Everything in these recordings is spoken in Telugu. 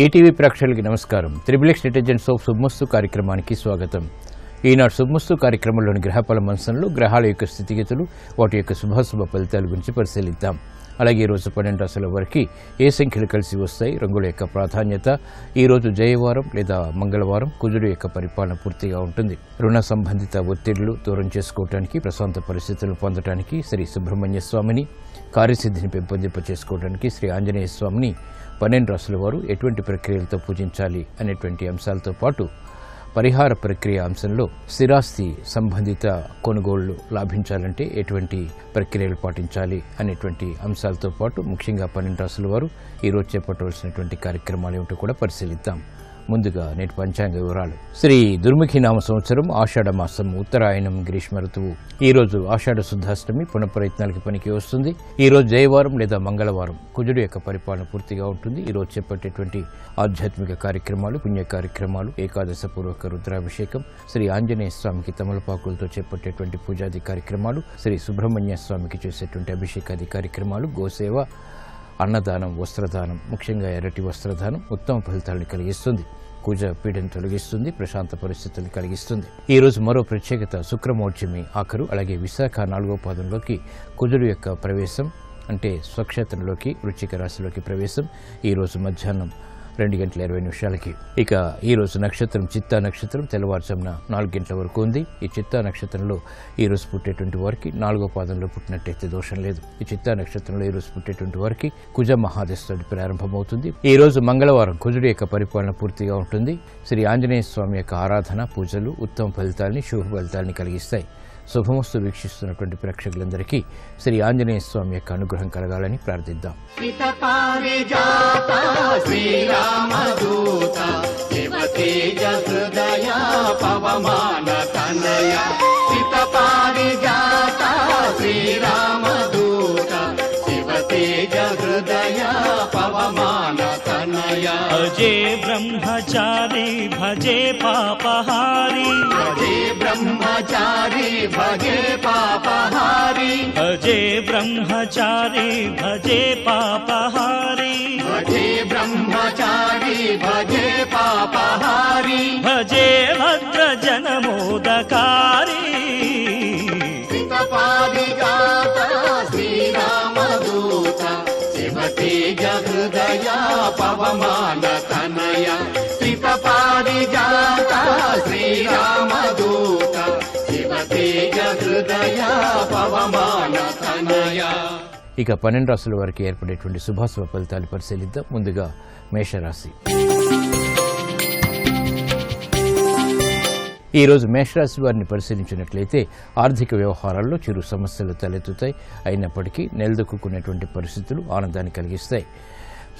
ఈటీవీ ప్రేక్షకులకి నమస్కారం. త్రిబుల్ డిటర్జెంట్ సోప్ శుభమస్తు కార్యక్రమానికి స్వాగతం. ఈనాడు శుభమస్తు కార్యక్రమంలోని గ్రహఫల మంచంలో గ్రహాల యొక్క స్థితిగతులు, వాటి యొక్క శుభాశుభ ఫలితాల గురించి పరిశీలిద్దాం. అలాగే ఈరోజు 12 రాశుల వరకు ఏ సంఖ్యలు కలిసి వస్తాయి, రంగుల యొక్క ప్రాధాన్యత, ఈరోజు జయవారం లేదా మంగళవారం, కుజుడు యొక్క పరిపాలన పూర్తిగా ఉంటుంది. రుణ సంబంధిత ఒత్తిళ్లు దూరం చేసుకోవడానికి, ప్రశాంత పరిస్థితులను పొందడానికి శ్రీ సుబ్రహ్మణ్య స్వామిని, కార్యసిద్ధిని పెంపొందింప చేసుకోవడానికి శ్రీ ఆంజనేయ స్వామిని 12 రాశుల వారు ఎటువంటి ప్రక్రియలతో పూజించాలి అనేటువంటి అంశాలతో పాటు పరిహార ప్రక్రియ అంశంలో స్థిరాస్తి సంబంధిత కొనుగోళ్లు లాభించాలంటే ఎటువంటి ప్రక్రియలు పాటించాలి అనేటువంటి అంశాలతో పాటు ముఖ్యంగా 12 రాశుల వారు ఈరోజు చేపట్టవలసినటువంటి కార్యక్రమాలు ఏమిటో కూడా పరిశీలిద్దాం. ముందుగా నేటి పంచాంగ వివరాలు. శ్రీ దుర్ముఖి నామ సంవత్సరం ఆషాఢ మాసం, ఉత్తరాయణం, గ్రీష్మ ఋతువు. ఈరోజు ఆషాఢ శుద్ధాష్టమి, పునఃప్రయత్నాలకి పనికి వస్తుంది. ఈరోజు జయవారం లేదా మంగళవారం, కుజుడు యొక్క పరిపాలన పూర్తిగా ఉంటుంది. ఈరోజు చేపట్టేటువంటి ఆధ్యాత్మిక కార్యక్రమాలు, పుణ్య కార్యక్రమాలు, ఏకాదశ పూర్వక రుద్రాభిషేకం, శ్రీ ఆంజనేయ స్వామికి తమలపాకులతో చేపట్టేటువంటి పూజాది కార్యక్రమాలు, శ్రీ సుబ్రహ్మణ్య స్వామికి చేసేటువంటి అభిషేకాది కార్యక్రమాలు, గోసేవ, అన్నదానం, వస్త్రదానం, ముఖ్యంగా ఎర్రటి వస్త్రదానం ఉత్తమ ఫలితాలను కలిగిస్తుంది. కుజ పీడను తొలగిస్తుంది, ప్రశాంత పరిస్థితులను కలిగిస్తుంది. ఈ రోజు మరో ప్రత్యేకత శుక్రమౌఢ్యమి ఆఖరు, అలాగే విశాఖ 4వ పాదంలోకి కుజుడు యొక్క ప్రవేశం, అంటే స్వక్షేత్రంలోకి వృశ్చిక రాశిలోకి ప్రవేశం ఈ రోజు మధ్యాహ్నం 2:20 ఇక ఈ రోజు నక్షత్రం చిత్తా నక్షత్రం తెల్లవారుజామున 4 గంటల వరకు ఉంది. ఈ చిత్తా నక్షత్రంలో ఈ రోజు పుట్టేటువంటి వారికి 4వ పాదంలో పుట్టినట్టయితే దోషం లేదు. ఈ చిత్తా నక్షత్రంలో ఈ రోజు పుట్టేటువంటి వారికి కుజ మహాదశ ప్రారంభమవుతుంది. ఈ రోజు మంగళవారం, కుజుడి యొక్క పరిపాలన పూర్తిగా ఉంటుంది. శ్రీ ఆంజనేయ స్వామి యొక్క ఆరాధన, పూజలు ఉత్తమ ఫలితాలని, శుభ ఫలితాలని కలిగిస్తాయి. శుభమస్తు వీక్షిస్తున్నటువంటి ప్రేక్షకులందరికీ శ్రీ ఆంజనేయ స్వామి యొక్క అనుగ్రహం కలగాలని ప్రార్థిద్దాం. अजे ब्रह्मचारी भजे पापहारी, अजे ब्रह्मचारी भजे पापहारी, अजे ब्रह्मचारी भजे पापहारी, भजे ब्रह्मचारी भजे पापहारी, भजे भद्रजन मोदकारी, सीतपादिजात श्रीरामदूत, शिवतेज हृदय पवमान तनय, सीतपादिजात श्रीरामदूत, शिवतेज हृदय पवमान तनय. ఇక 12 రాశుల వారికి ఏర్పడేటువంటి శుభాశుభ ఫలితాలు పరిశీలిద్దాం. ముందుగా మేషరాశి. ఈరోజు మేషరాశి వారిని పరిశీలించినట్లయితే ఆర్థిక వ్యవహారాల్లో చిరు సమస్యలు తలెత్తుతాయి. అయినప్పటికీ నిలదొక్కునేటువంటి పరిస్థితులు ఆనందాన్ని కలిగిస్తాయి.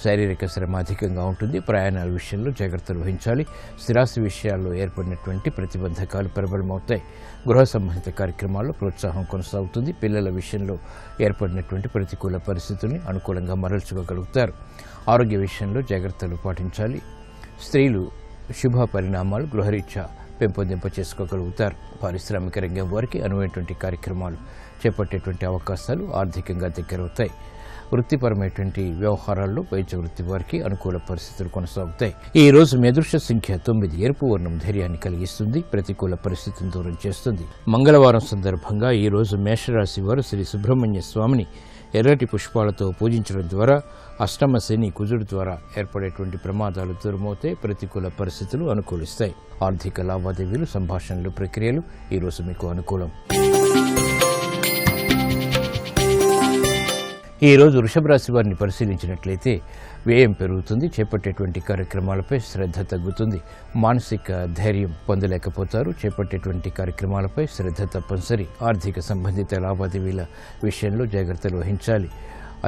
శారీరక శ్రమ అధికంగా ఉంటుంది. ప్రయాణాల విషయంలో జాగ్రత్తలు వహించాలి. స్థిరాస్తి విషయాల్లో ఏర్పడినటువంటి ప్రతిబంధకాలు ప్రబలమవుతాయి. గృహ సంబంధిత కార్యక్రమాల్లో ప్రోత్సాహం కొనసాగుతుంది. పిల్లల విషయంలో ఏర్పడినటువంటి ప్రతికూల పరిస్థితుల్ని అనుకూలంగా మరల్చుకోగలుగుతారు. ఆరోగ్య విషయంలో జాగ్రత్తలు పాటించాలి. స్త్రీలు శుభ పరిణామాలు గృహరీత్యా పెంపొందింప చేసుకోగలుగుతారు. పారిశ్రామిక రంగం వారికి అనువైనటువంటి కార్యక్రమాలు చేపట్టేటువంటి అవకాశాలు ఆర్థికంగా దగ్గరవుతాయి. వృత్తిపరమైనటువంటి వ్యవహారాల్లో వైద్య వృత్తి వారికి అనుకూల పరిస్థితులు కొనసాగుతాయి. ఈ రోజు మీ అదృష్ట సంఖ్య 9. ఎరుపు వర్ణం ధైర్యాన్ని కలిగిస్తుంది, ప్రతికూల పరిస్థితిని దూరం చేస్తుంది. మంగళవారం సందర్భంగా ఈ రోజు మేషరాశి వారు శ్రీ సుబ్రహ్మణ్య స్వామిని ఎర్రటి పుష్పాలతో పూజించడం ద్వారా అష్టమ శని కుజుడు ద్వారా ఏర్పడేటువంటి ప్రమాదాలు దూరమవుతాయి. ప్రతికూల పరిస్థితులు అనుకూలిస్తాయి. ఆర్థిక లావాదేవీలు, సంభాషణలు, ప్రక్రియలు ఈ రోజు మీకు అనుకూలం. ఈ రోజు వృషభ రాశి వారిని పరిశీలించినట్లయితే వ్యయం పెరుగుతుంది. చేపట్టేటువంటి కార్యక్రమాలపై శ్రద్ధ తగ్గుతుంది. మానసిక ధైర్యం పొందలేకపోతారు. చేపట్టేటువంటి కార్యక్రమాలపై శ్రద్ధ తప్పనిసరి. ఆర్థిక సంబంధిత లావాదేవీల విషయంలో జాగ్రత్తలు వహించాలి.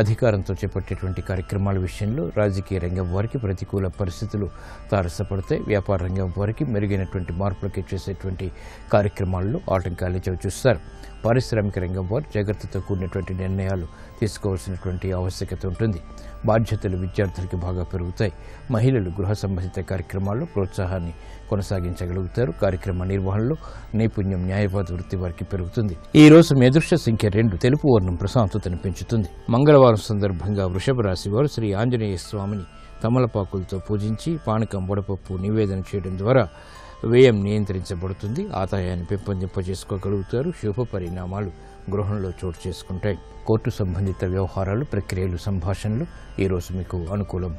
అధికారంతో చేపట్టేటువంటి కార్యక్రమాల విషయంలో రాజకీయ రంగం వారికి ప్రతికూల పరిస్థితులు తారసపడతాయి. వ్యాపార రంగం వారికి మెరుగైనటువంటి మార్పులకి చేసేటువంటి కార్యక్రమాల్లో ఆటంకాలు చవిచూస్తారు. పారిశ్రామిక రంగం వారు జాగ్రత్తతో కూడినటువంటి నిర్ణయాలు తీసుకోవాల్సినటువంటి ఆవశ్యకత ఉంటుంది. బాధ్యతలు విద్యార్థులకి బాగా పెరుగుతాయి. మహిళలు గృహ సంబంధిత కార్యక్రమాల్లో ప్రోత్సాహాన్ని కొనసాగించగలుగుతారు. కార్యక్రమ నిర్వహణలో నైపుణ్యం న్యాయవాద వృత్తి వారికి పెరుగుతుంది. ఈ రోజు మీ అదృష్ట సంఖ్య 2, తెలుపు వర్ణం ప్రశాంతతను పెంచుతుంది. మంగళవారం సందర్భంగా వృషభ రాశి వారు శ్రీ ఆంజనేయ స్వామిని తమలపాకులతో పూజించి పానకం వడపప్పు నివేదన చేయడం ద్వారా వ్యయం నియంత్రించబడుతుంది. ఆదాయాన్ని పెంపొందింపజేసుకోగలుగుతారు. శుభ పరిణామాలు గృహంలో చోటు చేసుకుంటాయి. కోర్టు సంబంధిత వ్యవహారాలు, ప్రక్రియలు, సంభాషణలు ఈరోజు మీకు అనుకూలం.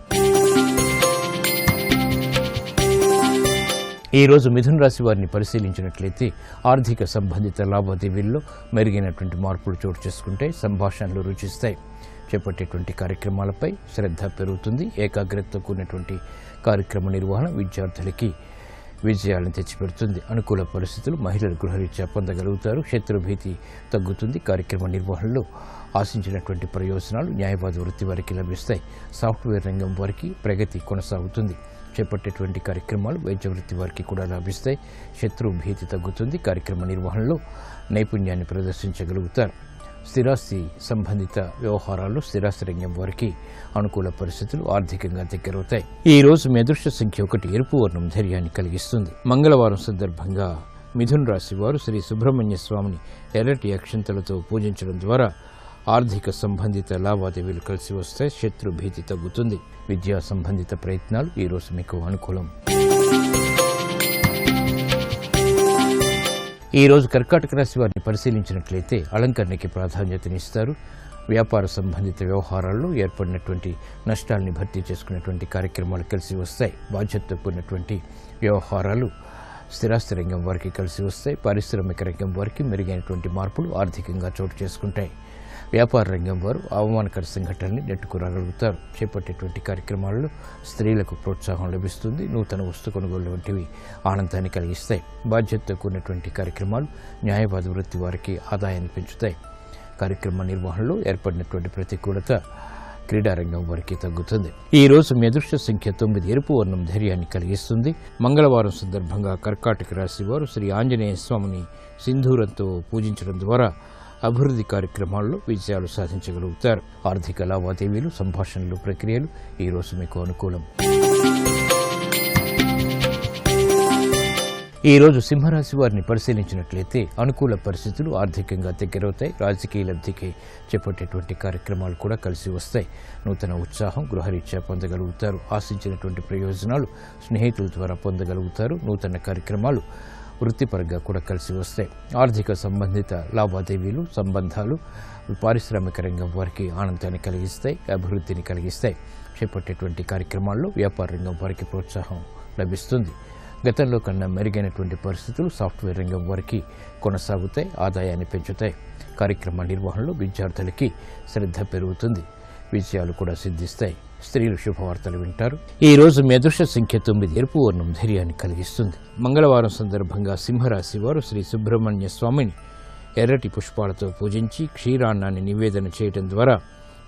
ఈరోజు మిథున రాశి వారిని పరిశీలించినట్లయితే ఆర్థిక సంబంధిత లావాదేవీల్లో మెరుగైనటువంటి మార్పులు చోటు చేసుకుంటాయి. సంభాషణలు రుచిస్తాయి. చేపట్టేటువంటి కార్యక్రమాలపై శ్రద్ధ పెరుగుతుంది. ఏకాగ్రతతో కూడినటువంటి కార్యక్రమ నిర్వహణ విద్యార్థులకి విజయాలను తెచ్చిపెడుతుంది. అనుకూల పరిస్థితులు మహిళలు గృహరీత్యా పొందగలుగుతారు. శత్రుభీతి తగ్గుతుంది. కార్యక్రమ నిర్వహణలో ఆశించినటువంటి ప్రయోజనాలు న్యాయవాద వృత్తి వారికి లభిస్తాయి. సాఫ్ట్వేర్ రంగం వారికి ప్రగతి కొనసాగుతుంది. చేపట్టేటువంటి కార్యక్రమాలు వైద్య వృత్తి వారికి కూడా లభిస్తాయి. శత్రు భీతి తగ్గుతుంది. కార్యక్రమ నిర్వహణలో నైపుణ్యాన్ని ప్రదర్శించగలుగుతారు. స్థిరాస్తి సంబంధిత వ్యవహారాల్లో స్థిరాస్తి రంగం వారికి అనుకూల పరిస్థితులు ఆర్థికంగా దగ్గరవుతాయి. ఈ రోజు మీ అదృష్ట సంఖ్య 1, ఎరుపు వర్ణం ధైర్యాన్ని కలిగిస్తుంది. మంగళవారం సందర్భంగా మిథున రాశి వారు శ్రీ సుబ్రహ్మణ్య స్వామిని ఎర్రటి అక్షంతలతో పూజించడం ద్వారా ఆర్థిక సంబంధిత లావాదేవీలు కలిసి వస్తాయి. శత్రు భీతి తగ్గుతుంది. విద్యా సంబంధిత ప్రయత్నాలు ఈ రోజు మీకు అనుకూలం. ఈ రోజు కర్కాటక రాశి వారిని పరిశీలించినట్లయితే అలంకరణకి ప్రాధాన్యతనిస్తారు. వ్యాపార సంబంధిత వ్యవహారాల్లో ఏర్పడినటువంటి నష్టాలని భర్తీ చేసుకునేటువంటి కార్యక్రమాలు కలిసి వస్తాయి. బాధ్యతతో కూడినటువంటి వ్యవహారాలు స్థిరాస్తి రంగం వారికి కలిసి వస్తాయి. పారిశ్రామిక రంగం వారికి మెరుగైనటువంటి మార్పులు ఆర్థికంగా చోటు చేసుకుంటాయి. వ్యాపార రంగం వారు అవమానకర సంఘటనల్ని నెట్టుకురాగలుగుతారు. చేపట్టేటువంటి కార్యక్రమాల్లో స్త్రీలకు ప్రోత్సాహం లభిస్తుంది. నూతన వస్తు కొనుగోలు వంటివి ఆనందాన్ని కలిగిస్తాయి. బాధ్యతతో కూడినటువంటి కార్యక్రమాలు న్యాయవాద వృత్తి వారికి ఆదాయాన్ని పెంచుతాయి. కార్యక్రమ నిర్వహణలో ఏర్పడినటువంటి ప్రతికూలత క్రీడారంగం వారికి తగ్గుతుంది. ఈ రోజు మీ అదృష్ట సంఖ్య 9, ఎరుపు వర్ణం ధైర్యాన్ని కలిగిస్తుంది. మంగళవారం సందర్భంగా కర్కాటక రాశి వారు శ్రీ ఆంజనేయ స్వామిని సింధూరంతో పూజించడం ద్వారా అభివృద్ధి కార్యక్రమాల్లో విజయాలు సాధించగలుగుతారు. ఆర్థిక లావాదేవీలు, సంభాషణలు, ప్రక్రియలు ఈ రోజు మీకు అనుకూలం. ఈ రోజు సింహరాశి వారిని పరిశీలించినట్లయితే అనుకూల పరిస్థితులు ఆర్థికంగా దగ్గరవుతాయి. రాజకీయ లబ్ధికి చేపట్టేటువంటి కార్యక్రమాలు కూడా కలిసి వస్తాయి. నూతన ఉత్సాహం గృహరీత్యా పొందగలుగుతారు. ఆశించినటువంటి ప్రయోజనాలు స్నేహితుల ద్వారా పొందగలుగుతారు. నూతన కార్యక్రమాలు వృత్తిపరంగా కూడా కలిసి వస్తాయి. ఆర్థిక సంబంధిత లావాదేవీలు, సంబంధాలు పారిశ్రామిక రంగం వారికి ఆనందాన్ని కలిగిస్తాయి, అభివృద్ధిని కలిగిస్తాయి. చేపట్టేటువంటి కార్యక్రమాల్లో వ్యాపార రంగం వారికి ప్రోత్సాహం లభిస్తుంది. గతంలో కన్నా మెరుగైనటువంటి పరిస్థితులు సాఫ్ట్వేర్ రంగం వారికి కొనసాగుతాయి, ఆదాయాన్ని పెంచుతాయి. కార్యక్రమ నిర్వహణలో విద్యార్థులకి శ్రద్ధ పెరుగుతుంది, విజయాలు కూడా సిద్ధిస్తాయి. స్త్రీలు శుభవార్తలు వింటారు. ఈ రోజు మీ అదృష్ట సంఖ్య 9, ఎరుపు వర్ణం ధైర్యాన్ని కలిగిస్తుంది. మంగళవారం సందర్భంగా సింహరాశి వారు శ్రీ సుబ్రహ్మణ్య స్వామిని ఎర్రటి పుష్పాలతో పూజించి క్షీరాన్నాన్ని నివేదన చేయడం ద్వారా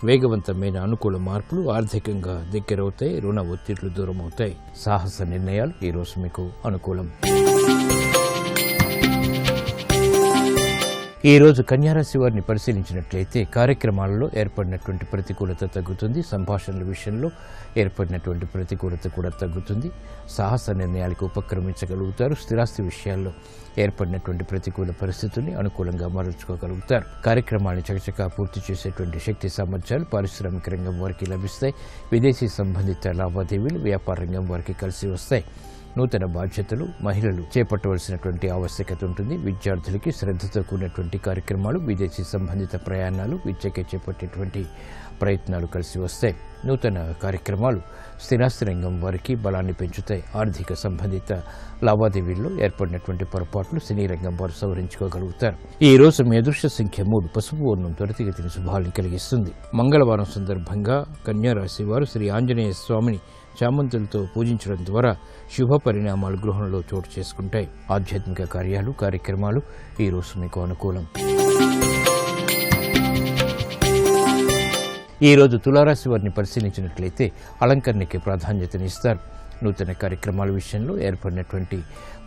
వేగవంతమైన అనుకూల మార్పులు ఆర్థికంగా దగ్గరవుతాయి. రుణ ఒత్తిళ్లు దూరమవుతాయి. సాహస నిర్ణయాలు ఈ రోజు మీకు అనుకూలం. ఈ రోజు కన్యారాశి వారిని పరిశీలించినట్లయితే కార్యక్రమాలలో ఏర్పడినటువంటి ప్రతికూలత తగ్గుతుంది. సంభాషణల విషయంలో ఏర్పడినటువంటి ప్రతికూలత కూడా తగ్గుతుంది. సాహస నిర్ణయాలకు ఉపక్రమించగలుగుతారు. స్థిరాస్తి విషయాల్లో ఏర్పడినటువంటి ప్రతికూల పరిస్థితుల్ని అనుకూలంగా మరల్చుకోగలుగుతారు. కార్యక్రమాన్ని చకచకా పూర్తి చేసేటువంటి శక్తి సామర్థ్యాలు పారిశ్రామిక రంగం వారికి లభిస్తాయి. విదేశీ సంబంధిత లావాదేవీలు వ్యాపార రంగం వారికి కలిసి వస్తాయి. నూతన బాధ్యతలు మహిళలు చేపట్టవలసినటువంటి ఆవశ్యకత ఉంటుంది. విద్యార్థులకి శ్రద్ధతో కూడినటువంటి కార్యక్రమాలు, విదేశీ సంబంధిత ప్రయాణాలు, విద్యకే చేపట్టేటువంటి ప్రయత్నాలు కలిసి వస్తాయి. నూతన కార్యక్రమాలు స్థిరాస్తి రంగం వారికి బలాన్ని పెంచుతాయి. ఆర్థిక సంబంధిత లావాదేవీల్లో ఏర్పడినటువంటి పొరపాట్లు సినీ రంగం వారు సవరించుకోగలుగుతారు. ఈ రోజు మీ అదృష్ట సంఖ్య 3, పసుపు వర్ణం త్వరితగతిన శుభాలను కలిగిస్తుంది. మంగళవారం సందర్భంగా కన్యారాశి వారు శ్రీ ఆంజనేయ స్వామిని చామంతులతో పూజించడం ద్వారా శుభ పరిణామాలు గృహంలో చోటు చేసుకుంటాయి. ఆధ్యాత్మిక కార్యాలు, కార్యక్రమాలు ఈ రోజు మీకు అనుకూలం. ఈ రోజు తులారాశి వారిని పరిశీలించినట్లయితే అలంకరణకి ప్రాధాన్యతనిస్తారు. నూతన కార్యక్రమాల విషయంలో ఏర్పడినటువంటి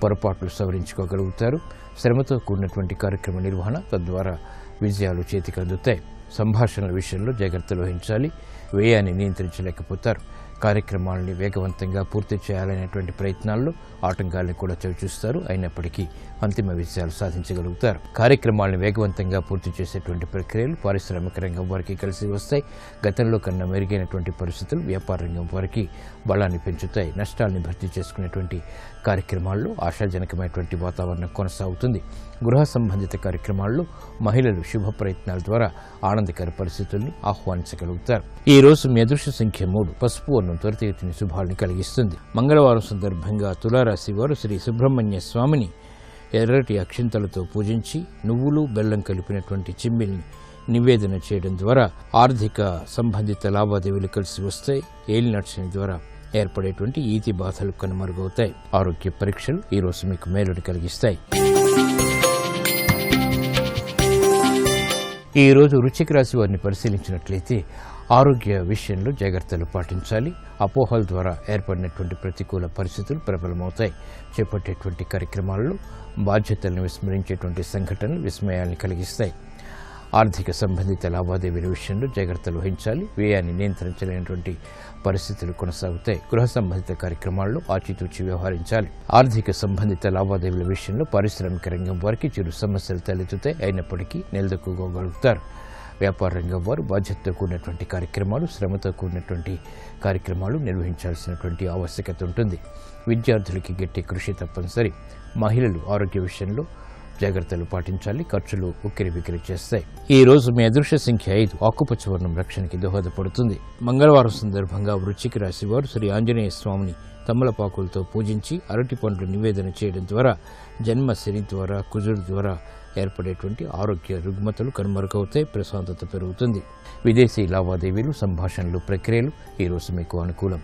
పొరపాట్లు సవరించుకోగలుగుతారు. శ్రమతో కూడినటువంటి కార్యక్రమ నిర్వహణ తద్వారా విజయాలు చేతికి అందుతాయి. సంభాషణల విషయంలో జాగ్రత్తలు వహించాలి. వ్యయాన్ని నియంత్రించలేకపోతారు. కార్యక్రమాలని వేగవంతంగా పూర్తి చేయాలనేటువంటి ప్రయత్నాల్లో ఆటంకాలను కూడా చవిచూస్తారు. అయినప్పటికీ అంతిమ విజయాలు సాధించగలుగుతారు. కార్యక్రమాలను వేగవంతంగా పూర్తి చేసేటువంటి ప్రక్రియలు పారిశ్రామిక రంగం వారికి కలిసి వస్తాయి. గతంలో కన్నా మెరుగైనటువంటి పరిస్థితులు వ్యాపార రంగం వారికి బలాన్ని పెంచుతాయి. నష్టాలను భర్తీ చేసుకునేటువంటి కార్యక్రమాల్లో ఆశాజనకమైనటువంటి వాతావరణం కొనసాగుతుంది. గృహ సంబంధిత కార్యక్రమాల్లో మహిళలు శుభ ప్రయత్నాల ద్వారా ఆనందకర పరిస్థితుల్ని ఆహ్వానించగలుగుతారు. ఈ రోజు మీ అదృష్ట సంఖ్య 3. పసుపు వర్ణం త్వరితగతిన శుభాలను కలిగిస్తుంది. మంగళవారం సందర్భంగా తులారాశి వారు శ్రీ సుబ్రహ్మణ్య స్వామిని ఎర్రటి అక్షింతలతో పూజించి నువ్వులు బెల్లం కలిపినటువంటి చిమ్మిల్ని నివేదన చేయడం ద్వారా ఆర్థిక సంబంధిత లావాదేవీలు కలిసి వస్తాయి. ఏలినాటి శని ద్వారా ఏర్పడేటువంటి ఈతి బాధలు కనుమరుగవుతాయి. ఆరోగ్య పరీక్షలు ఈ రోజు మీకు మేలుని కలిగిస్తాయి. ఈ రోజు వృశ్చిక రాశి వారిని పరిశీలించినట్లయితే ఆరోగ్య విషయంలో జాగ్రత్తలు పాటించాలి. అపోహల ద్వారా ఏర్పడినటువంటి ప్రతికూల పరిస్థితులు ప్రబలమవుతాయి. చేపట్టేటువంటి కార్యక్రమాల్లో బాధ్యతలను విస్మరించేటువంటి సంఘటనలు విస్మయాన్ని కలిగిస్తాయి. ఆర్థిక సంబంధిత లావాదేవీల విషయంలో జాగ్రత్తలు వహించాలి. వ్యయాన్ని నియంత్రించలేనటువంటి పరిస్థితులు కొనసాగుతాయి. గృహ సంబంధిత కార్యక్రమాల్లో ఆచితూచి వ్యవహరించాలి. ఆర్థిక సంబంధిత లావాదేవీల విషయంలో పారిశ్రామిక రంగం వారికి చిరు సమస్యలు తలెత్తుతాయి. అయినప్పటికీ నిలదొక్కుకోగలుగుతారు. వ్యాపార రంగం వారు బాధ్యతతో కూడినటువంటి కార్యక్రమాలు, శ్రమతో కూడినటువంటి కార్యక్రమాలు నిర్వహించాల్సినటువంటి ఆవశ్యకత ఉంటుంది. విద్యార్థులకి గట్టి కృషి తప్పనిసరి. మహిళలు ఆరోగ్య విషయంలో జాగ్రత్తలు పాటించాలి. ఖర్చులు ఉక్కిరిబిక్కిరి చేస్తాయి. ఈ రోజు మీ అదృష్ట సంఖ్య 5. ఆకుపచ్చ వర్ణం రక్షణకి దోహదపడుతుంది. మంగళవారం సందర్భంగా వృశ్చిక రాశి వారు శ్రీ ఆంజనేయ స్వామిని తమలపాకులతో పూజించి అరటి పండ్లు నివేదన చేయడం ద్వారా జన్మ శని ద్వారా కుజుడు ద్వారా ఏర్పడేటువంటి ఆరోగ్య రుగ్మతలు కనుమరుగవుతాయి. ప్రశాంతత పెరుగుతుంది. విదేశీ లావాదేవీలు, సంభాషణలు, ప్రక్రియలు ఈ రోజు మీకు అనుకూలం.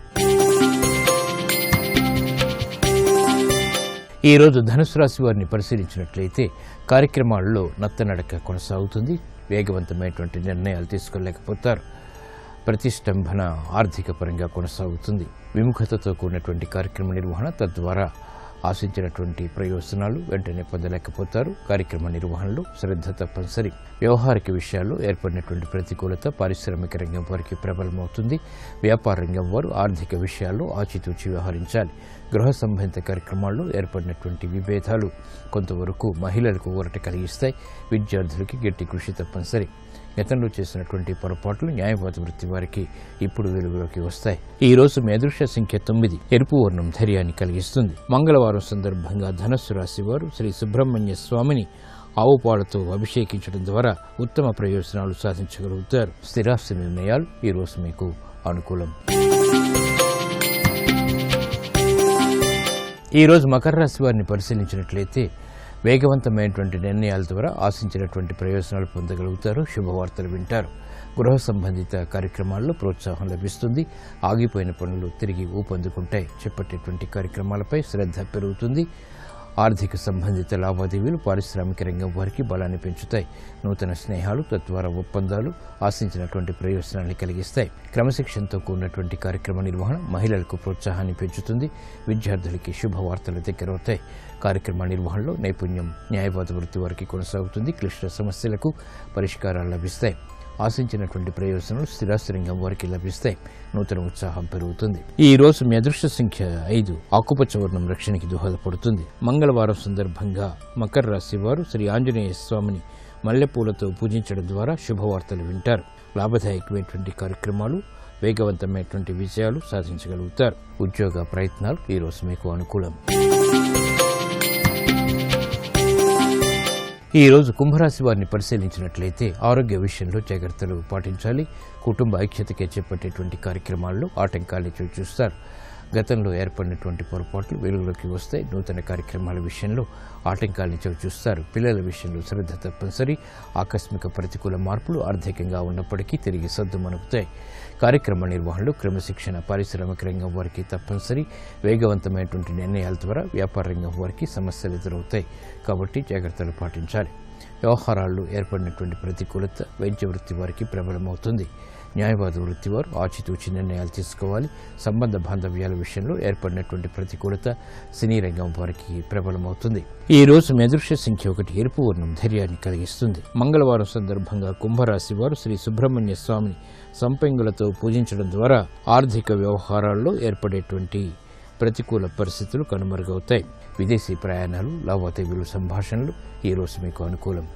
ఈ రోజు ధనుసు రాశి వారిని పరిశీలించినట్లయితే కార్యక్రమాల్లో నత్తనడక కొనసాగుతుంది. వేగవంతమైనటువంటి నిర్ణయాలు తీసుకోలేకపోతారు. ప్రతిష్టంభన ఆర్థిక పరంగా కొనసాగుతుంది. విముఖతతో కూడినటువంటి కార్యక్రమ నిర్వహణ తద్వారా ఆశించినటువంటి ప్రయోజనాలు వెంటనే పొందలేకపోతారు. కార్యక్రమ నిర్వహణలో శ్రద్ధ తప్పనిసరి. వ్యవహారిక విషయాల్లో ఏర్పడినటువంటి ప్రతికూలత పారిశ్రామిక రంగం వారికి ప్రబలమవుతుంది. వ్యాపార రంగం వారు ఆర్థిక విషయాల్లో ఆచితూచి వ్యవహరించాలి. గృహ సంబంధిత కార్యక్రమాల్లో ఏర్పడినటువంటి విభేదాలు కొంతవరకు మహిళలకు ఊరట కలిగిస్తాయి. విద్యార్థులకి గట్టి కృషి తప్పనిసరి. గతంలో చేసినటువంటి పొరపాట్లు న్యాయవాద వృత్తి వారికి ఇప్పుడు వెలుగులోకి వస్తాయి. ఈ రోజు మీ అదృష్ట సంఖ్య 9. ఎరుపు వర్ణం ధైర్యాన్ని కలిగిస్తుంది. మంగళవారం సందర్భంగా ధనస్సు రాశి వారు శ్రీ సుబ్రహ్మణ్య స్వామిని ఆవు పాలతో అభిషేకించడం ద్వారా ఉత్తమ ప్రయోజనాలు సాధించగలుగుతారు. స్థిరాస్తి నిర్ణయాలు ఈ రోజు మీకు అనుకూలం. ఈ రోజు మకర రాశి వారిని పరిశీలించినట్లయితే వేగవంతమైనటువంటి నిర్ణయాల ద్వారా ఆశించినటువంటి ప్రయోజనాలు పొందగలుగుతారు. శుభవార్తలు వింటారు. గృహ సంబంధిత కార్యక్రమాల్లో ప్రోత్సాహం లభిస్తుంది. ఆగిపోయిన పనులు తిరిగి ఊపందుకుంటాయి. చేపట్టేటువంటి కార్యక్రమాలపై శ్రద్ధ పెరుగుతుంది. ఆర్థిక సంబంధిత లావాదేవీలు పారిశ్రామిక రంగం వారికి బలాన్ని పెంచుతాయి. నూతన స్నేహాలు, తద్వారా ఒప్పందాలు ఆశించినటువంటి ప్రయోజనాన్ని కలిగిస్తాయి. క్రమశిక్షణతో కూడినటువంటి కార్యక్రమ నిర్వహణ మహిళలకు ప్రోత్సాహాన్ని పెంచుతుంది. విద్యార్థులకి శుభవార్తలు దగ్గరవుతాయి. కార్యక్రమ నిర్వహణలో నైపుణ్యం న్యాయవాద వృత్తి వారికి కొనసాగుతుంది. క్లిష్ట సమస్యలకు పరిష్కారాలు లభిస్తాయి. ఆశించినటువంటి ప్రయోజనాలు స్థిరాస్తి రంగం వారికి లభిస్తాయి. నూతన ఉత్సాహం పెరుగుతుంది. ఈ రోజు మీ అదృష్ట సంఖ్య 5. ఆకుపచ్చ వర్ణం రక్షణకి దోహదపడుతుంది. మంగళవారం సందర్భంగా మకర రాశి వారు శ్రీ ఆంజనేయ స్వామిని మల్లెపూలతో పూజించడం ద్వారా శుభవార్తలు వింటారు. లాభదాయకమైనటువంటి కార్యక్రమాలు, వేగవంతమైనటువంటి విజయాలు సాధించగలుగుతారు. ఉద్యోగ ప్రయత్నాలు ఈ రోజు మీకు అనుకూలం. ఈ రోజు కుంభరాశి వారిని పరిశీలించినట్లయితే ఆరోగ్య విషయంలో జాగ్రత్తలు పాటించాలి. కుటుంబ ఐక్యతకే చేపట్టేటువంటి కార్యక్రమాల్లో ఆటంకాలు చూస్తారు. గతంలో ఏర్పడినటువంటి పొరపాట్లు వెలుగులోకి వస్తాయి. నూతన కార్యక్రమాల విషయంలో ఆటంకాలను చవిచూస్తారు. పిల్లల విషయంలో శ్రద్ధ తప్పనిసరి. ఆకస్మిక ప్రతికూల మార్పులు ఆర్థికంగా ఉన్నప్పటికీ తిరిగి సద్దుమణుగుతాయి. కార్యక్రమ నిర్వహణలో క్రమశిక్షణ పారిశ్రామిక రంగం వారికి తప్పనిసరి. వేగవంతమైనటువంటి నిర్ణయాల ద్వారా వ్యాపార రంగం వారికి సమస్యలు ఎదురవుతాయి. కాబట్టి జాగ్రత్తలు పాటించాలి. వ్యవహారాల్లో ఏర్పడినటువంటి ప్రతికూలత వైద్య వృత్తి వారికి ప్రబలమవుతుంది. న్యాయవాద వృత్తి వారు ఆచితూచి నిర్ణయాలు తీసుకోవాలి. సంబంధ బాంధవ్యాల విషయంలో ఏర్పడినటువంటి ప్రతికూలత సినీ రంగం వారికి ప్రబలమవుతుంది. ఈ రోజు మీ అదృష్ట సంఖ్య 1 ఎరుపు వర్ణం ధైర్యాన్ని కలిగిస్తుంది. మంగళవారం సందర్భంగా కుంభరాశి వారు శ్రీ సుబ్రహ్మణ్య స్వామిని సంపెంగులతో పూజించడం ద్వారా ఆర్థిక వ్యవహారాల్లో ఏర్పడేటువంటి ప్రతికూల పరిస్థితులు కనుమరుగవుతాయి. విదేశీ ప్రయాణాలు, లావాదేవీలు, సంభాషణలు ఈ రోజు మీకు అనుకూలం.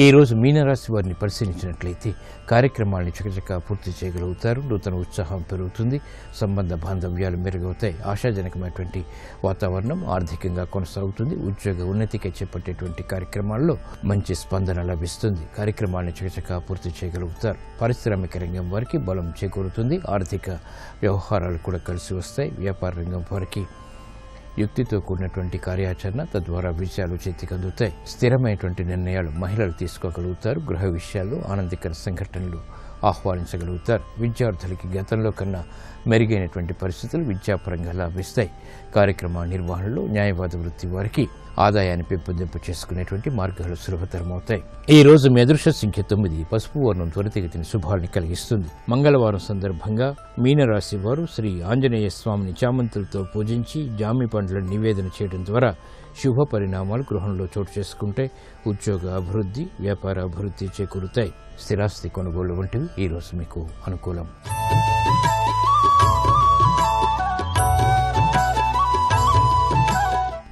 ఈ రోజు మీనరాశి వారిని పరిశీలించినట్లయితే కార్యక్రమాలను చకచకా పూర్తి చేయగలుగుతారు. నూతన ఉత్సాహం పెరుగుతుంది. సంబంధ బాంధవ్యాలు మెరుగవుతాయి. ఆశాజనకమైనటువంటి వాతావరణం ఆర్థికంగా కొనసాగుతుంది. ఉద్యోగ ఉన్నతికి చేపట్టేటువంటి కార్యక్రమాల్లో మంచి స్పందన లభిస్తుంది. కార్యక్రమాలను చకచకా పూర్తి చేయగలుగుతారు. పారిశ్రామిక రంగం వారికి బలం చేకూరుతుంది. ఆర్థిక వ్యవహారాలు కూడా కలిసి వస్తాయి. వ్యాపార రంగం వారికి యుక్తితో కూడినటువంటి కార్యాచరణ తద్వారా విజయాలు చేతికి అందుతాయి. స్థిరమైనటువంటి నిర్ణయాలు మహిళలు తీసుకోగలుగుతారు. గృహ విషయాల్లో ఆనందకర సంఘటనలు ఆహ్వానించగలుగుతారు. విద్యార్థులకి గతంలో కన్నా మెరుగైనటువంటి పరిస్థితులు విద్యాపరంగా లాభిస్తాయి. కార్యక్రమ నిర్వహణలో న్యాయవాద వృత్తి వారికి ఆదాయాన్ని పెంపొందింపు చేసుకునేటువంటి మార్గాలు సులభతరమవుతాయి. ఈ రోజు మీ అదృష్ట సంఖ్య 9 పసుపు వర్ణం త్వరితగతిని శుభాన్ని కలిగిస్తుంది. మంగళవారం సందర్భంగా మీనరాశి వారు శ్రీ ఆంజనేయ స్వామిని చామంతులతో పూజించి జామి పండ్లను నివేదన చేయడం ద్వారా శుభ పరిణామాలు గృహంలో చోటు చేసుకుంటే ఉద్యోగ అభివృద్ధి, వ్యాపార అభివృద్ధి చేకూరుతాయి. స్థిరాస్తి కొనుగోలు వంటివి ఈ రోజు మీకు అనుకూలం.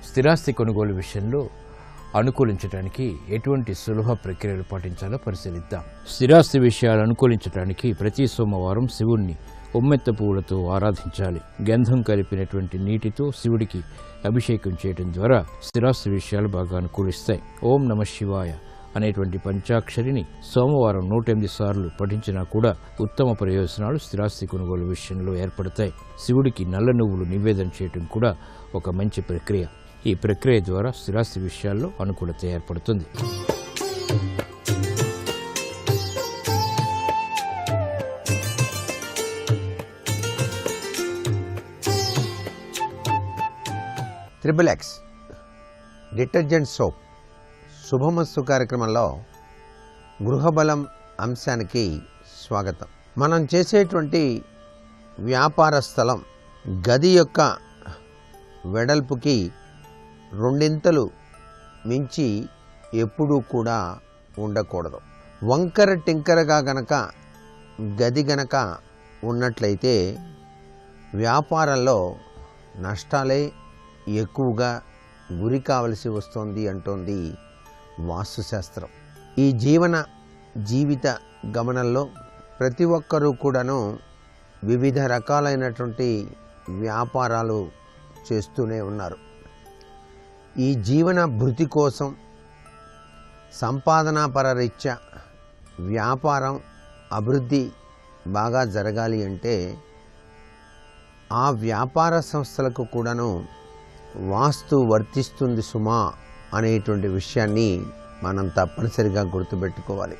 స్థిరాస్తి కొనుగోలు విషయంలో అనుకూలించడానికి ఎటువంటి సులభ ప్రక్రియలు పాటించాలో పరిశీలిద్దాం. స్థిరాస్తి విషయాలు అనుకూలించడానికి ప్రతి సోమవారం శివుణ్ణి ఉమ్మెత్త పువ్వులతో ఆరాధించాలి. గంధం కలిపినటువంటి నీటితో శివుడికి అభిషేకం చేయడం ద్వారా స్థిరాస్తి విషయాలు బాగా అనుకూలిస్తాయి. ఓం నమః శివాయ అనేటువంటి పంచాక్షరిని సోమవారం 108 సార్లు పఠించినా కూడా ఉత్తమ ప్రయోజనాలు స్థిరాస్తి కొనుగోలు విషయంలో ఏర్పడతాయి. శివుడికి నల్ల నువ్వులు నివేదన చేయడం కూడా ఒక మంచి ప్రక్రియ. ఈ ప్రక్రియ ద్వారా స్థిరాస్తి విషయాల్లో అనుకూలత ఏర్పడుతుంది. XXX డిటర్జెంట్ సోప్ శుభమస్తు కార్యక్రమంలో గృహబలం అంశానికి స్వాగతం. మనం చేసేటువంటి వ్యాపార స్థలం గది యొక్క వెడల్పుకి 2 మించి ఎప్పుడూ కూడా ఉండకూడదు. వంకర టింకరగా గనక గది గనక ఉన్నట్లయితే వ్యాపారంలో నష్టాలే ఎక్కువగా గురి కావలసి వస్తుంది అంటోంది వాస్తుశాస్త్రం. ఈ జీవిత గమనంలో ప్రతి ఒక్కరూ కూడాను వివిధ రకాలైనటువంటి వ్యాపారాలు చేస్తూనే ఉన్నారు. ఈ జీవన భృతి కోసం సంపాదనా పరరీత్యా వ్యాపారం అభివృద్ధి బాగా జరగాలి అంటే ఆ వ్యాపార సంస్థలకు కూడాను వాస్తు వర్తిస్తుంది సుమా అనేటువంటి విషయాన్ని మనం తప్పనిసరిగా గుర్తుపెట్టుకోవాలి.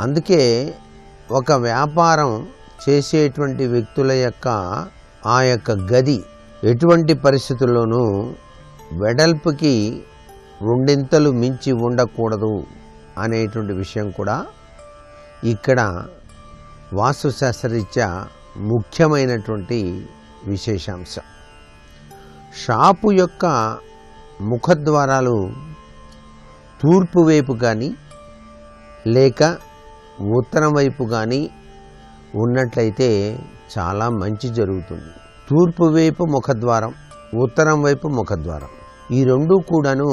అందుకే ఒక వ్యాపారం చేసేటువంటి వ్యక్తుల యొక్క ఆ యొక్క గది ఎటువంటి పరిస్థితుల్లోనూ వెడల్పుకి 2 మించి ఉండకూడదు అనేటువంటి విషయం కూడా ఇక్కడ వాస్తుశాస్త్రరీత్యా ముఖ్యమైనటువంటి విశేషాంశం. షాపు యొక్క ముఖద్వారాలు తూర్పు వైపు కానీ లేక ఉత్తరం వైపు కానీ ఉన్నట్లయితే చాలా మంచి జరుగుతుంది. తూర్పు వైపు ముఖద్వారం, ఉత్తరం వైపు ముఖద్వారం ఈ 2 కూడాను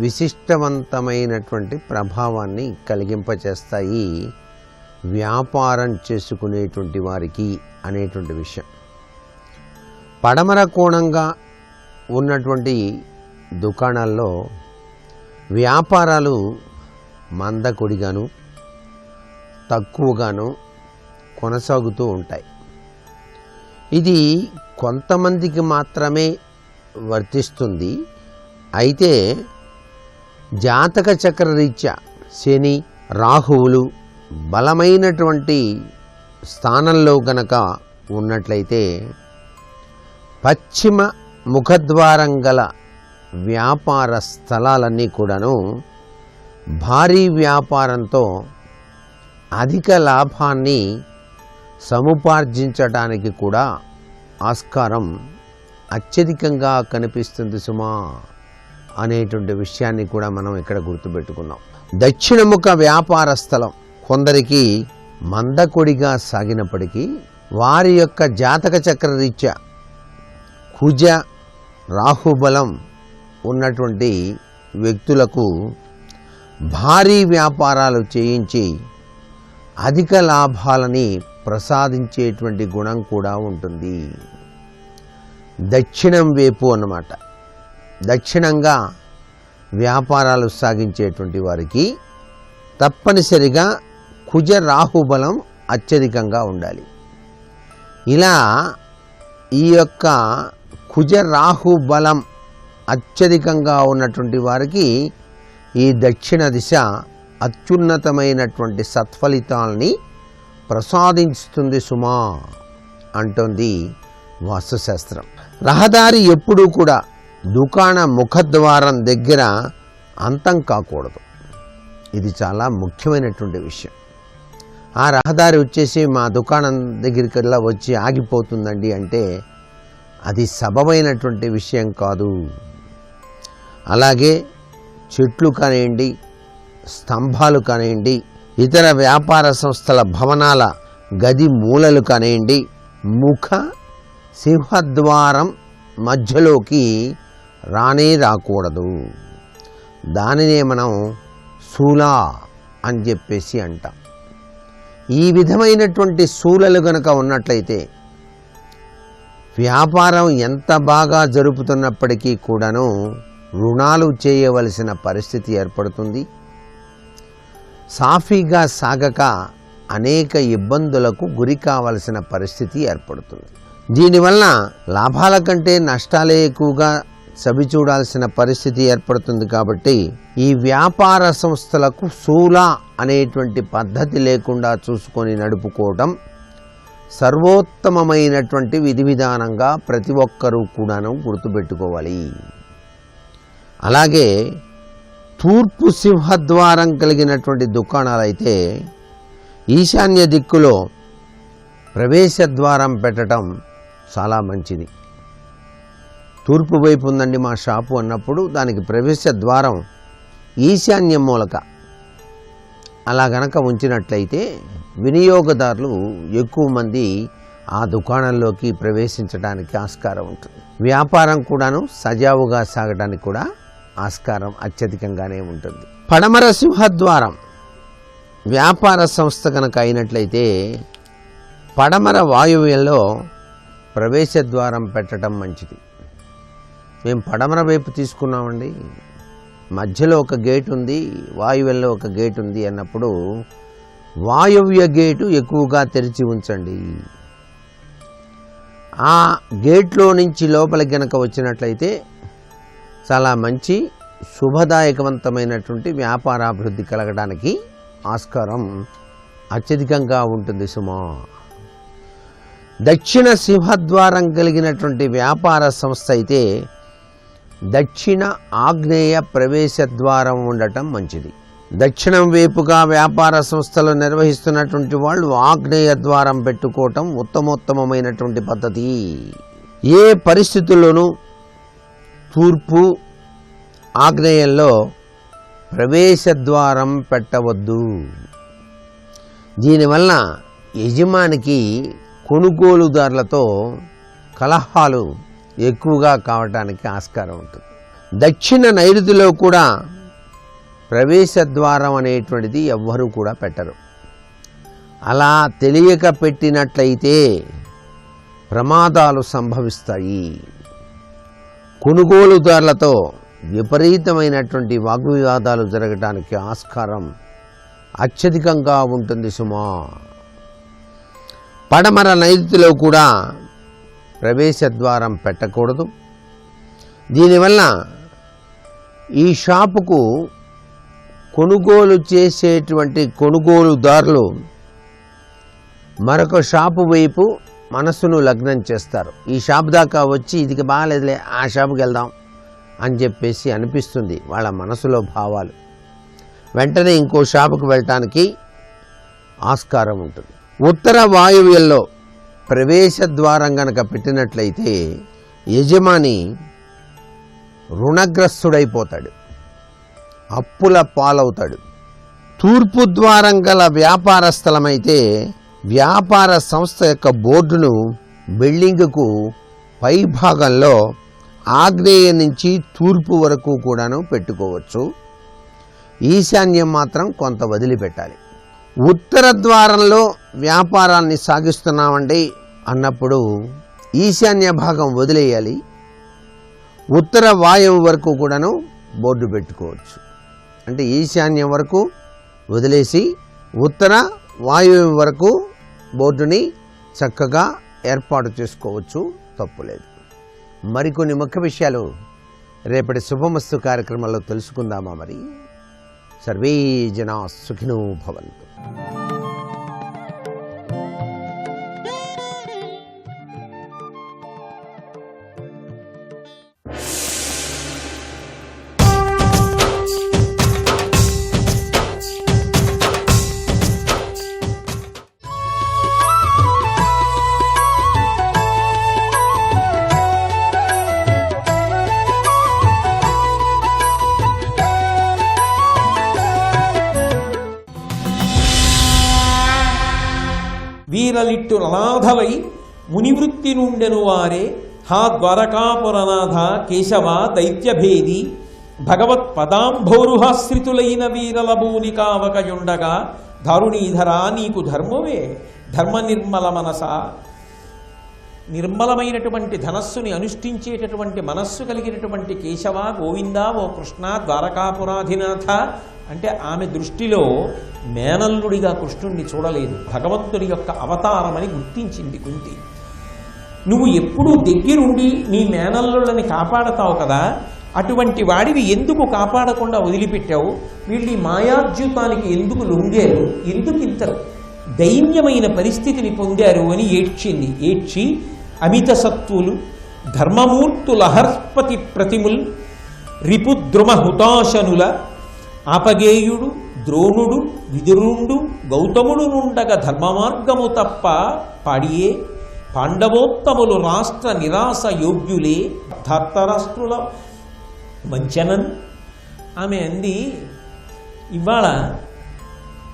విశిష్టవంతమైనటువంటి ప్రభావాన్ని కలిగింపచేస్తాయి వ్యాపారం చేసుకునేటువంటి వారికి అనేటువంటి విషయం. పడమర కోణంగా ఉన్నటువంటి దుకాణాల్లో వ్యాపారాలు మందకొడిగాను తక్కువగాను కొనసాగుతూ ఉంటాయి. ఇది కొంతమందికి మాత్రమే వర్తిస్తుంది. అయితే జాతక చక్ర రీత్యా శని రాహువులు బలమైనటువంటి స్థానంలో గనక ఉన్నట్లయితే పశ్చిమ ముఖద్వారం గల వ్యాపార స్థలాలన్నీ కూడాను భారీ వ్యాపారంతో అధిక లాభాన్ని సముపార్జించడానికి కూడా ఆస్కారం అత్యధికంగా కనిపిస్తుంది సుమా అనేటువంటి విషయాన్ని కూడా మనం ఇక్కడ గుర్తుపెట్టుకున్నాం. దక్షిణముఖ వ్యాపార స్థలం కొందరికి మందకొడిగా సాగినప్పటికీ వారి యొక్క జాతక చక్రరీత్యా కుజ రాహుబలం ఉన్నటువంటి వ్యక్తులకు భారీ వ్యాపారాలు చేయించి అధిక లాభాలని ప్రసాదించేటువంటి గుణం కూడా ఉంటుంది. దక్షిణం వైపు అన్నమాట. దక్షిణంగా వ్యాపారాలు సాగించేటువంటి వారికి తప్పనిసరిగా కుజ రాహుబలం అత్యధికంగా ఉండాలి. ఇలా ఈ యొక్క కుజ రాహుబలం అత్యధికంగా ఉన్నటువంటి వారికి ఈ దక్షిణ దిశ అత్యున్నతమైనటువంటి సత్ఫలితాలని ప్రసాదిస్తుంది సుమా అంటోంది వాస్తుశాస్త్రం. రహదారి ఎప్పుడూ కూడా దుకాణ ముఖద్వారం దగ్గర అంతం కాకూడదు. ఇది చాలా ముఖ్యమైనటువంటి విషయం. ఆ రహదారి వచ్చేసి మా దుకాణం దగ్గరికల్లా వచ్చి ఆగిపోతుందండి అంటే అది సబబైనటువంటి విషయం కాదు. అలాగే చెట్లు కానివ్వండి, స్తంభాలు కానివ్వండి, ఇతర వ్యాపార సంస్థల భవనాల గది మూలలు కానివ్వండి, ముఖ సింహద్వారం మధ్యలోకి రాకూడదు. దానినే మనం శూలా అని చెప్పేసి అంటాం. ఈ విధమైనటువంటి శూలలు గనక ఉన్నట్లయితే వ్యాపారం ఎంత బాగా జరుపుతున్నప్పటికీ కూడాను రుణాలు చేయవలసిన పరిస్థితి ఏర్పడుతుంది. సాఫీగా సాగక అనేక ఇబ్బందులకు గురి కావలసిన పరిస్థితి ఏర్పడుతుంది. దీనివల్ల లాభాల కంటే నష్టాలే ఎక్కువగా చవిచూడాల్సిన పరిస్థితి ఏర్పడుతుంది. కాబట్టి ఈ వ్యాపార సంస్థలకు శూల అనేటువంటి పద్ధతి లేకుండా చూసుకొని నడుపుకోవడం సర్వోత్తమమైనటువంటి విధి విధానంగా ప్రతి ఒక్కరూ కూడాను గుర్తుపెట్టుకోవాలి. అలాగే తూర్పు సింహద్వారం కలిగినటువంటి దుకాణాలైతే ఈశాన్య దిక్కులో ప్రవేశద్వారం పెట్టడం చాలా మంచిది. తూర్పు వైపు ఉందండి మా షాపు అన్నప్పుడు దానికి ప్రవేశ ద్వారం ఈశాన్య మూలక అలా గనక ఉంచినట్లయితే వినియోగదారులు ఎక్కువ మంది ఆ దుకాణంలోకి ప్రవేశించడానికి ఆస్కారం ఉంటుంది. వ్యాపారం కూడాను సజావుగా సాగడానికి కూడా ఆస్కారం అత్యధికంగానే ఉంటుంది. పడమర సింహద్వారం వ్యాపార సంస్థ కనుక అయినట్లయితే పడమర వాయువ్యంలో ప్రవేశద్వారం పెట్టడం మంచిది. మేము పడమర వైపు తీసుకున్నామండి, మధ్యలో ఒక గేట్ ఉంది, వాయువ్యంలో ఒక గేట్ ఉంది అన్నప్పుడు వాయువ్య గేటు ఎక్కువగా తెరిచి ఉంచండి. ఆ గేట్లో నుంచి లోపలికి గనక వచ్చినట్లయితే చాలా మంచి శుభదాయకవంతమైనటువంటి వ్యాపారాభివృద్ధి కలగడానికి ఆస్కారం అత్యధికంగా ఉంటుంది సుమా. దక్షిణ సింహద్వారం కలిగినటువంటి వ్యాపార సంస్థ అయితే దక్షిణ ఆగ్నేయ ప్రవేశ ద్వారం ఉండటం మంచిది. దక్షిణం వైపుగా వ్యాపార సంస్థలు నిర్వహిస్తున్నటువంటి వాళ్ళు ఆగ్నేయ ద్వారం పెట్టుకోవటం ఉత్తమోత్తమైనటువంటి పద్ధతి. ఏ పరిస్థితుల్లోనూ తూర్పు ఆగ్నేయంలో ప్రవేశ ద్వారం పెట్టవద్దు. దీనివల్ల యజమానికి కొనుగోలుదారులతో కలహాలు ఎక్కువగా కావడానికి ఆస్కారం ఉంటుంది. దక్షిణ నైరుతిలో కూడా ప్రవేశ ద్వారం అనేటువంటిది ఎవ్వరూ కూడా పెట్టరు. అలా తెలియక పెట్టినట్లయితే ప్రమాదాలు సంభవిస్తాయి. కొనుగోలుదారులతో విపరీతమైనటువంటి వాగ్వివాదాలు జరగడానికి ఆస్కారం అత్యధికంగా ఉంటుంది సుమా. పడమర నైరుతిలో కూడా ప్రవేశ ద్వారం పెట్టకూడదు. దీనివల్ల ఈ షాపుకు కొనుగోలు చేసేటువంటి కొనుగోలుదారులు మరొక షాపు వైపు మనసును లగ్నం చేస్తారు. ఈ షాపు దాకా వచ్చి ఇది బాగాలేదులే ఆ షాపుకి వెళ్దాం అని చెప్పేసి అనిపిస్తుంది వాళ్ళ మనసులో భావాలు. వెంటనే ఇంకో షాపుకు వెళ్ళటానికి ఆస్కారం ఉంటుంది. ఉత్తర వాయువ్యంలో ప్రవేశ ద్వారం గనక పెట్టినట్లయితే యజమాని రుణగ్రస్తుడైపోతాడు, అప్పుల పాలవుతాడు. తూర్పు ద్వారం గల వ్యాపార స్థలమైతే వ్యాపార సంస్థ యొక్క బోర్డును బిల్డింగుకు పై భాగంలో ఆగ్నేయం నుంచి తూర్పు వరకు కూడాను పెట్టుకోవచ్చు. ఈశాన్యం మాత్రం కొంత వదిలిపెట్టాలి. ఉత్తర ద్వారంలో వ్యాపారాన్ని సాగిస్తున్నామండి అన్నప్పుడు ఈశాన్య భాగం వదిలేయాలి. ఉత్తర వాయువు వరకు కూడాను బోర్డు పెట్టుకోవచ్చు. అంటే ఈశాన్యం వరకు వదిలేసి ఉత్తర వాయువు వరకు బోర్డుని చక్కగా ఏర్పాటు చేసుకోవచ్చు, తప్పులేదు. మరికొన్ని ముఖ్య విషయాలు రేపటి శుభమస్తు కార్యక్రమంలో తెలుసుకుందామా? మరి సర్వే జనా సుఖినో భవంతు. వీరలిట్టు అనాథలై మునివృత్తి నుండెను వారే హా ద్వారకాపురనాథ కేశవ దైత్యభేది భగవత్ పదాంభోరుహాశ్రితులైన వీరలభూని కావకయుండగా దారుణీధరా నీకు ధర్మమే ధర్మ నిర్మల మనస. నిర్మలమైనటువంటి ధనస్సుని అనుష్ఠించేటటువంటి మనస్సు కలిగినటువంటి కేశవ గోవింద ఓ కృష్ణ ద్వారకాపురాధినాథ అంటే ఆమె దృష్టిలో మేనల్లుడిగా కృష్ణుణ్ణి చూడలేదు, భగవంతుడి యొక్క అవతారమని గుర్తించింది కుంతి. నువ్వు ఎప్పుడూ దగ్గరుండి నీ మేనల్లుళ్ళని కాపాడతావు కదా, అటువంటి వాడివి ఎందుకు కాపాడకుండా వదిలిపెట్టావు? వీళ్ళు మాయాద్యూతానికి ఎందుకు లొంగారు, ఎందుకు ఇంత దైన్యమైన పరిస్థితిని పొందారు అని ఏడ్చింది. ఏడ్చి అమిత సత్వులు ధర్మమూర్తులహర్పతి ప్రతిముల్ రిపుద్రుమ హుతాశనుల ఆపగేయుడు ద్రోణుడు విదురుండు గౌతముడు నుండగ ధర్మ మార్గము తప్ప పాడియే పాండవోత్తములు రాష్ట్ర నిరాశ యోగ్యులే ధార్తరాష్ట్రుల వంచనన్. ఆమె అంది, ఇవాళ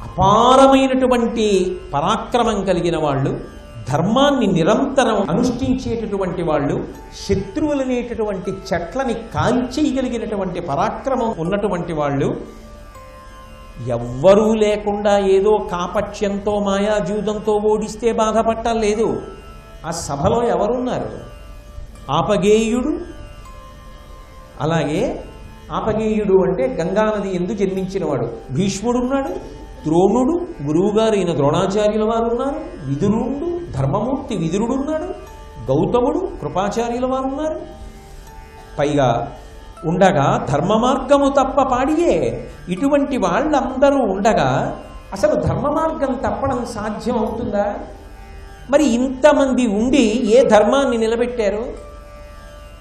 అపారమైనటువంటి పరాక్రమం కలిగిన వాళ్ళు, ధర్మాన్ని నిరంతరం అనుష్ఠించేటటువంటి వాళ్ళు, శత్రువులనేటటువంటి చెట్లని కాల్చేయగలిగినటువంటి పరాక్రమం ఉన్నటువంటి వాళ్ళు ఎవ్వరూ లేకుండా ఏదో కాపట్యంతో మాయాజూదంతో ఓడిస్తే బాధపట్టలేదు. ఆ సభలో ఎవరున్నారు? ఆపగేయుడు. అలాగే ఆపగేయుడు అంటే గంగానది ఎందు జన్మించినవాడు. భీష్ముడున్నాడు, ద్రోణుడు గురువుగారు అయిన ద్రోణాచార్యుల వారు ఉన్నారు, విదురుడు ధర్మమూర్తి విదురుడున్నాడు, గౌతముడు కృపాచార్యుల వారు ఉన్నారు. పైగా ఉండగా ధర్మ మార్గము తప్ప పాడియే. ఇటువంటి వాళ్ళందరూ ఉండగా అసలు ధర్మ మార్గం తప్పడం సాధ్యం అవుతుందా? మరి ఇంతమంది ఉండి ఏ ధర్మాన్ని నిలబెట్టారు?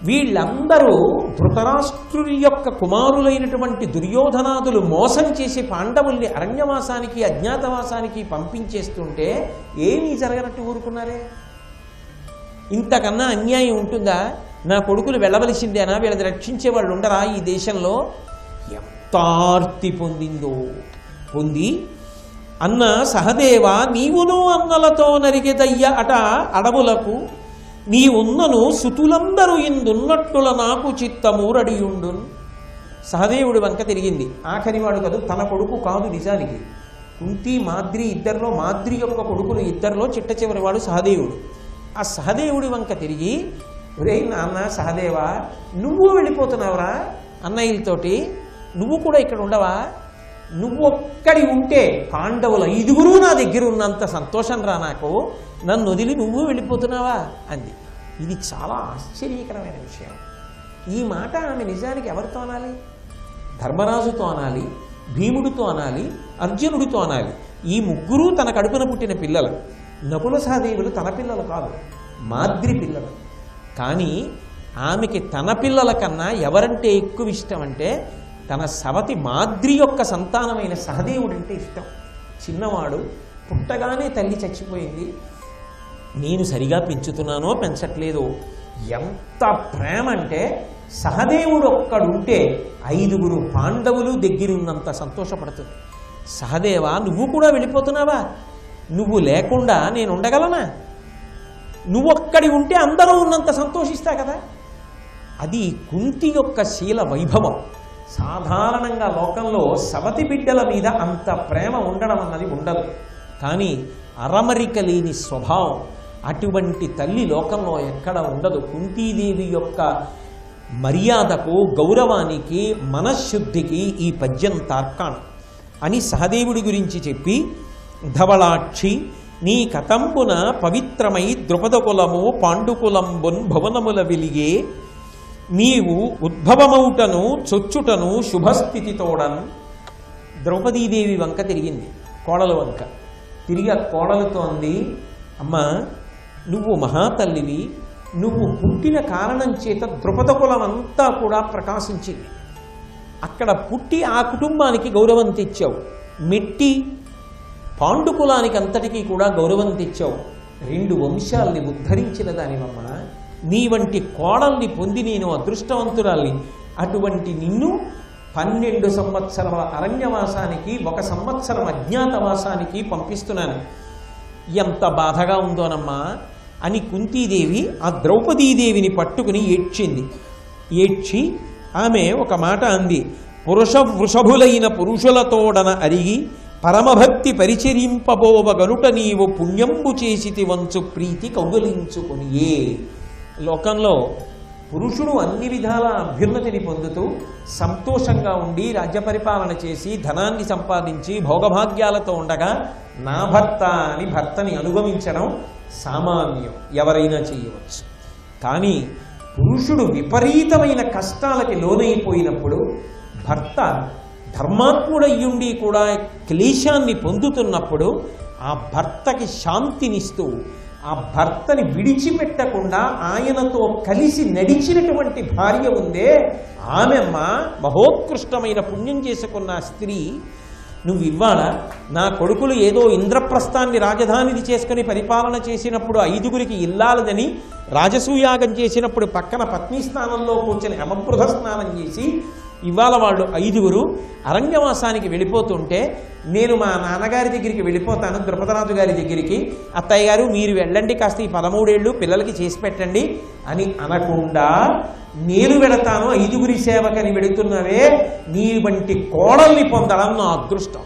వీళ్ళందరూ ధృతరాష్ట్రుడి యొక్క కుమారులైనటువంటి దుర్యోధనాదులు మోసం చేసి పాండవుల్ని అరణ్యవాసానికి అజ్ఞాతవాసానికి పంపించేస్తుంటే ఏమీ జరగనట్టు ఊరుకున్నారే? ఇంతకన్నా అన్యాయం ఉంటుందా? నా కొడుకులు వెళ్ళవలసిందేనా? వీళ్ళని రక్షించే వాళ్ళు ఉండరా ఈ దేశంలో? ఎంత ఆర్తి పొందిందో. పొంది అన్న సహదేవ నీవును అన్నలతో నరికెదయ్య అట అడవులకు నీ ఉన్నను సుతులందరూ ఇందున్నట్టుల నాకు చిత్తమూరడియుండు. సహదేవుడి వంక తిరిగింది. ఆఖరివాడు కాదు, తన కొడుకు కాదు నిజానికి. కుంతి మాద్రి ఇద్దరిలో మాద్రి యొక్క కొడుకులు ఇద్దరిలో చిట్ట చివరి వాడు సహదేవుడు. ఆ సహదేవుడి వంక తిరిగి, ఒరే నాన్న సహదేవా, నువ్వు వెళ్ళిపోతున్నావురా అన్నయ్యలతోటి, నువ్వు కూడా ఇక్కడ ఉండవా? నువ్వు ఒక్కడి ఉంటే పాండవుల 5గురు నా దగ్గర ఉన్నంత సంతోషం రా నాకు, నన్ను వదిలి నువ్వు వెళ్ళిపోతున్నావా అంది. ఇది చాలా ఆశ్చర్యకరమైన విషయం. ఈ మాట ఆమె నిజానికి ఎవరితో అనాలి? ధర్మరాజుతో అనాలి, భీముడితో అనాలి, అర్జునుడితో అనాలి. ఈ ముగ్గురు తన కడుపున పుట్టిన పిల్లలు. నకుల సహదేవులు తన పిల్లలు కాదు, మాద్రి పిల్లలు. కానీ ఆమెకి తన పిల్లల కన్నా ఎవరంటే ఎక్కువ ఇష్టం అంటే తన సవతి మాద్రి యొక్క సంతానమైన సహదేవుడు అంటే ఇష్టం. చిన్నవాడు, పుట్టగానే తల్లి చచ్చిపోయింది, నేను సరిగా పెంచుతున్నానో పెంచట్లేదో, ఎంత ప్రేమ అంటే సహదేవుడు ఒక్కడుంటే 5 పాండవులు దగ్గరున్నంత సంతోషపడుతుంది. సహదేవా, నువ్వు కూడా వెళ్ళిపోతున్నావా? నువ్వు లేకుండా నేను ఉండగలనా? నువ్వు ఒక్కడి ఉంటే అందరూ ఉన్నంత సంతోషిస్తా కదా. అది కుంతి యొక్క శీల వైభవం. సాధారణంగా లోకంలో సవతి బిడ్డల మీద అంత ప్రేమ ఉండడం అన్నది ఉండదు. కానీ అరమరిక లేని స్వభావం, అటువంటి తల్లి లోకంలో ఎక్కడ ఉండదు. కుంతీదేవి యొక్క మర్యాదకు, గౌరవానికి, మనశ్శుద్ధికి ఈ పద్యం తార్కాణం అని సహదేవుడి గురించి చెప్పి, ధవళాక్షి నీ కతంబున పవిత్రమై ద్రుపదకులము పాండుకులంబున్ భువనముల వెలిగే, నీవు ఉద్భవమౌటను చొచ్చుటను శుభస్థితితోడన్. ద్రౌపదీదేవి వంక తిరిగింది, కోడలు వంక తిరిగి ఆ కోడలతో అంది, అమ్మా నువ్వు మహాతల్లివి, నువ్వు పుట్టిన కారణం చేత ద్రుపదకులమంతా కూడా ప్రకాశించింది. అక్కడ పుట్టి ఆ కుటుంబానికి గౌరవం తెచ్చావు. మెట్టి పాండుకులానికి అంతటికీ కూడా గౌరవం తెచ్చావు. 2 వంశాల్ని ఉద్ధరించిన దానివమ్మ. నీ వంటి కోడల్ని పొంది నేను అదృష్టవంతురాల్ని. అటువంటి నిన్ను 12 సంవత్సరాల అరణ్యవాసానికి, 1 సంవత్సరం అజ్ఞాతవాసానికి పంపిస్తున్నాను. ఎంత బాధగా ఉందోనమ్మా అని కుంతీదేవి ఆ ద్రౌపదీదేవిని పట్టుకుని ఏడ్చింది. ఏడ్చి ఆమె ఒక మాట అంది, వృషభులైన పురుషులతోడన అరిగి పరమభక్తి పరిచరింపబోవగనుట నీవు పుణ్యంబు చేసితి వంచు ప్రీతి కౌగలించుకొనియే. లోకంలో పురుషుడు అన్ని విధాల అభ్యున్నతిని పొందుతూ సంతోషంగా ఉండి రాజ్యపరిపాలన చేసి ధనాన్ని సంపాదించి భోగభాగ్యాలతో ఉండగా నా భర్త అని భర్తని అనుగమించడం సామాన్యం, ఎవరైనా చేయవచ్చు. కానీ పురుషుడు విపరీతమైన కష్టాలకి లోనైపోయినప్పుడు, భర్త ధర్మాత్ముడయ్యుండి కూడా క్లేశాన్ని పొందుతున్నప్పుడు ఆ భర్తకి శాంతినిస్తూ, ఆ భర్తని విడిచిపెట్టకుండా ఆయనతో కలిసి నడిచినటువంటి భార్య ఉందే, ఆమెమ్మ మహోత్కృష్టమైన పుణ్యం చేసుకున్న స్త్రీ. నువ్వు ఇవాళ నా కొడుకులు ఏదో ఇంద్రప్రస్థాన్ని రాజధానిని చేసుకుని పరిపాలన చేసినప్పుడు 5గురికి ఇల్లాలదని రాజసూయాగం చేసినప్పుడు పక్కన పత్ని స్థానంలో కూర్చొని యమబృధ స్నానం చేసి ఇవాళ వాళ్ళు 5గురు అరణ్యవాసానికి వెళ్ళిపోతుంటే, నేను మా నాన్నగారి దగ్గరికి వెళ్ళిపోతాను, ద్రుపదరాజు గారి దగ్గరికి, అత్తయ్య గారు మీరు వెళ్ళండి, కాస్త ఈ 13 ఏళ్ళు పిల్లలకి చేసి పెట్టండి అని అనకుండా, నేను వెళతాను 5గురి సేవకని వెళుతున్నవే, నీ వంటి కోడల్ని పొందడం నా అదృష్టం,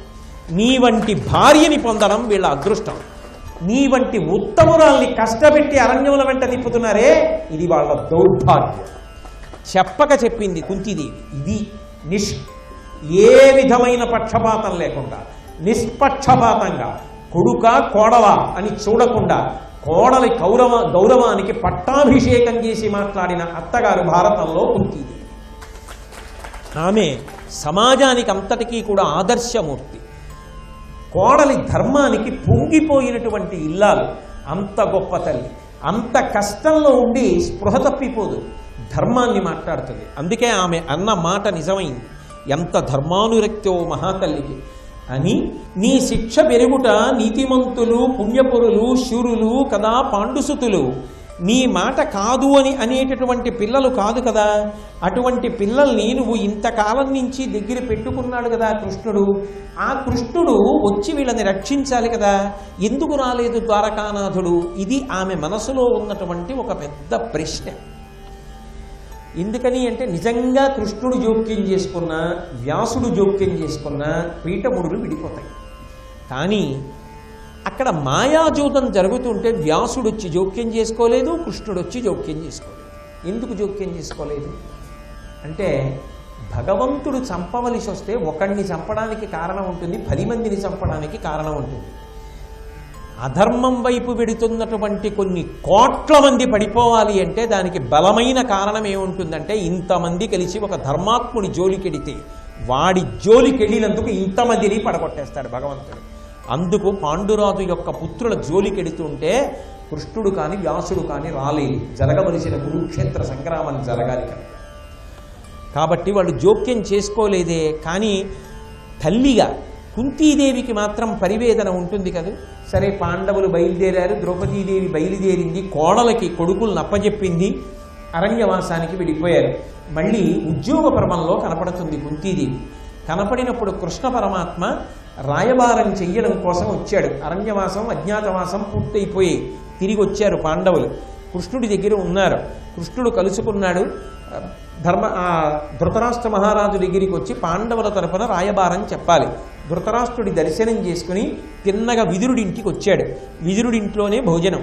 నీ వంటి భార్యని పొందడం వీళ్ళ అదృష్టం, నీ వంటి ఉత్తమురాల్ని కష్టపెట్టి అరణ్యముల వెంట తిప్పుతున్నారే, ఇది వాళ్ళ దౌర్భాగ్యం. చెప్పక చెప్పింది కుంతీదేవి. ఇది ఏ విధమైన పక్షపాతం లేకుండా నిష్పక్షపాతంగా కొడుక కోడలా అని చూడకుండా కోడలి గౌరవానికి పట్టాభిషేకం చేసి మాట్లాడిన అత్తగారు భారతంలో కుంతీదేవి. ఆమె సమాజానికి అంతటికీ కూడా ఆదర్శమూర్తి. కోడలి ధర్మానికి పొంగిపోయినటువంటి ఇల్లాలు. అంత గొప్ప తల్లి, అంత కష్టంలో ఉండి స్పృహ తప్పిపోదు, ధర్మాన్ని మాట్లాడుతుంది. అందుకే ఆమె అన్న మాట నిజమైంది. ఎంత ధర్మానురక్తో మహాతల్లికి అని. నీ శిక్ష పెరుగుట నీతిమంతులు, పుణ్యపురులు, శూరులు కదా పాండుసుతులు, నీ మాట కాదు అని అనేటటువంటి పిల్లలు కాదు కదా. అటువంటి పిల్లల్ని నువ్వు ఇంతకాలం నుంచి దగ్గర పెట్టుకున్నాడు కదా కృష్ణుడు. ఆ కృష్ణుడు వచ్చి వీళ్ళని రక్షించాలి కదా, ఎందుకు రాలేదు ద్వారకానాథుడు? ఇది ఆమె మనసులో ఉన్నటువంటి ఒక పెద్ద ప్రశ్న. ఎందుకని అంటే నిజంగా కృష్ణుడు జోక్యం చేసుకున్నా, వ్యాసుడు జోక్యం చేసుకున్నా పీఠముడులు విడిపోతాయి. కానీ అక్కడ మాయాజూతం జరుగుతుంటే వ్యాసుడు వచ్చి జోక్యం చేసుకోలేదు, కృష్ణుడు వచ్చి జోక్యం చేసుకోలేదు. ఎందుకు జోక్యం చేసుకోలేదు అంటే, భగవంతుడు చంపవలసి వస్తే ఒకడిని చంపడానికి కారణం ఉంటుంది, 10 మందిని చంపడానికి కారణం ఉంటుంది. అధర్మం వైపు వెడుతున్నటువంటి కొన్ని కోట్ల మంది పడిపోవాలి అంటే దానికి బలమైన కారణం ఏముంటుందంటే, ఇంతమంది కలిసి ఒక ధర్మాత్ముడి జోలికెడితే వాడి జోలికెళ్ళినందుకు ఇంతమందిని పడగొట్టేస్తాడు భగవంతుడు. అందుకు పాండురాజు యొక్క పుత్రుల జోలికెడుతుంటే కృష్ణుడు కానీ వ్యాసుడు కానీ రాలేదు. జరగవలసిన కురుక్షేత్ర సంగ్రామం జరగాలి కనుక. కాబట్టి వాళ్ళు జోక్యం చేసుకోలేదే. కానీ తల్లిగా కుంతీదేవికి మాత్రం పరివేదన ఉంటుంది కదా. సరే, పాండవులు బయలుదేరారు, ద్రౌపదీదేవి బయలుదేరింది, కోడలకి కొడుకులను అప్పచెప్పింది, అరణ్యవాసానికి వెళ్ళిపోయారు. మళ్ళీ ఉద్యోగ పర్వంలో కనపడుతుంది కుంతీదేవి. కనపడినప్పుడు కృష్ణ పరమాత్మ రాయబారం చెయ్యడం కోసం వచ్చాడు. అరణ్యవాసం అజ్ఞాతవాసం పూర్తయిపోయి తిరిగి వచ్చారు పాండవులు. కృష్ణుడి దగ్గర ఉన్నారు. కృష్ణుడు కలుసుకున్నాడు. ధృతరాష్ట్ర మహారాజు దగ్గరికి వచ్చి పాండవుల తరపున రాయబారం చెప్పాలి. ధృతరాష్ట్రుడి దర్శనం చేసుకుని తిన్నగా విదురుడింటికి వచ్చాడు. విదురుడింట్లోనే భోజనం.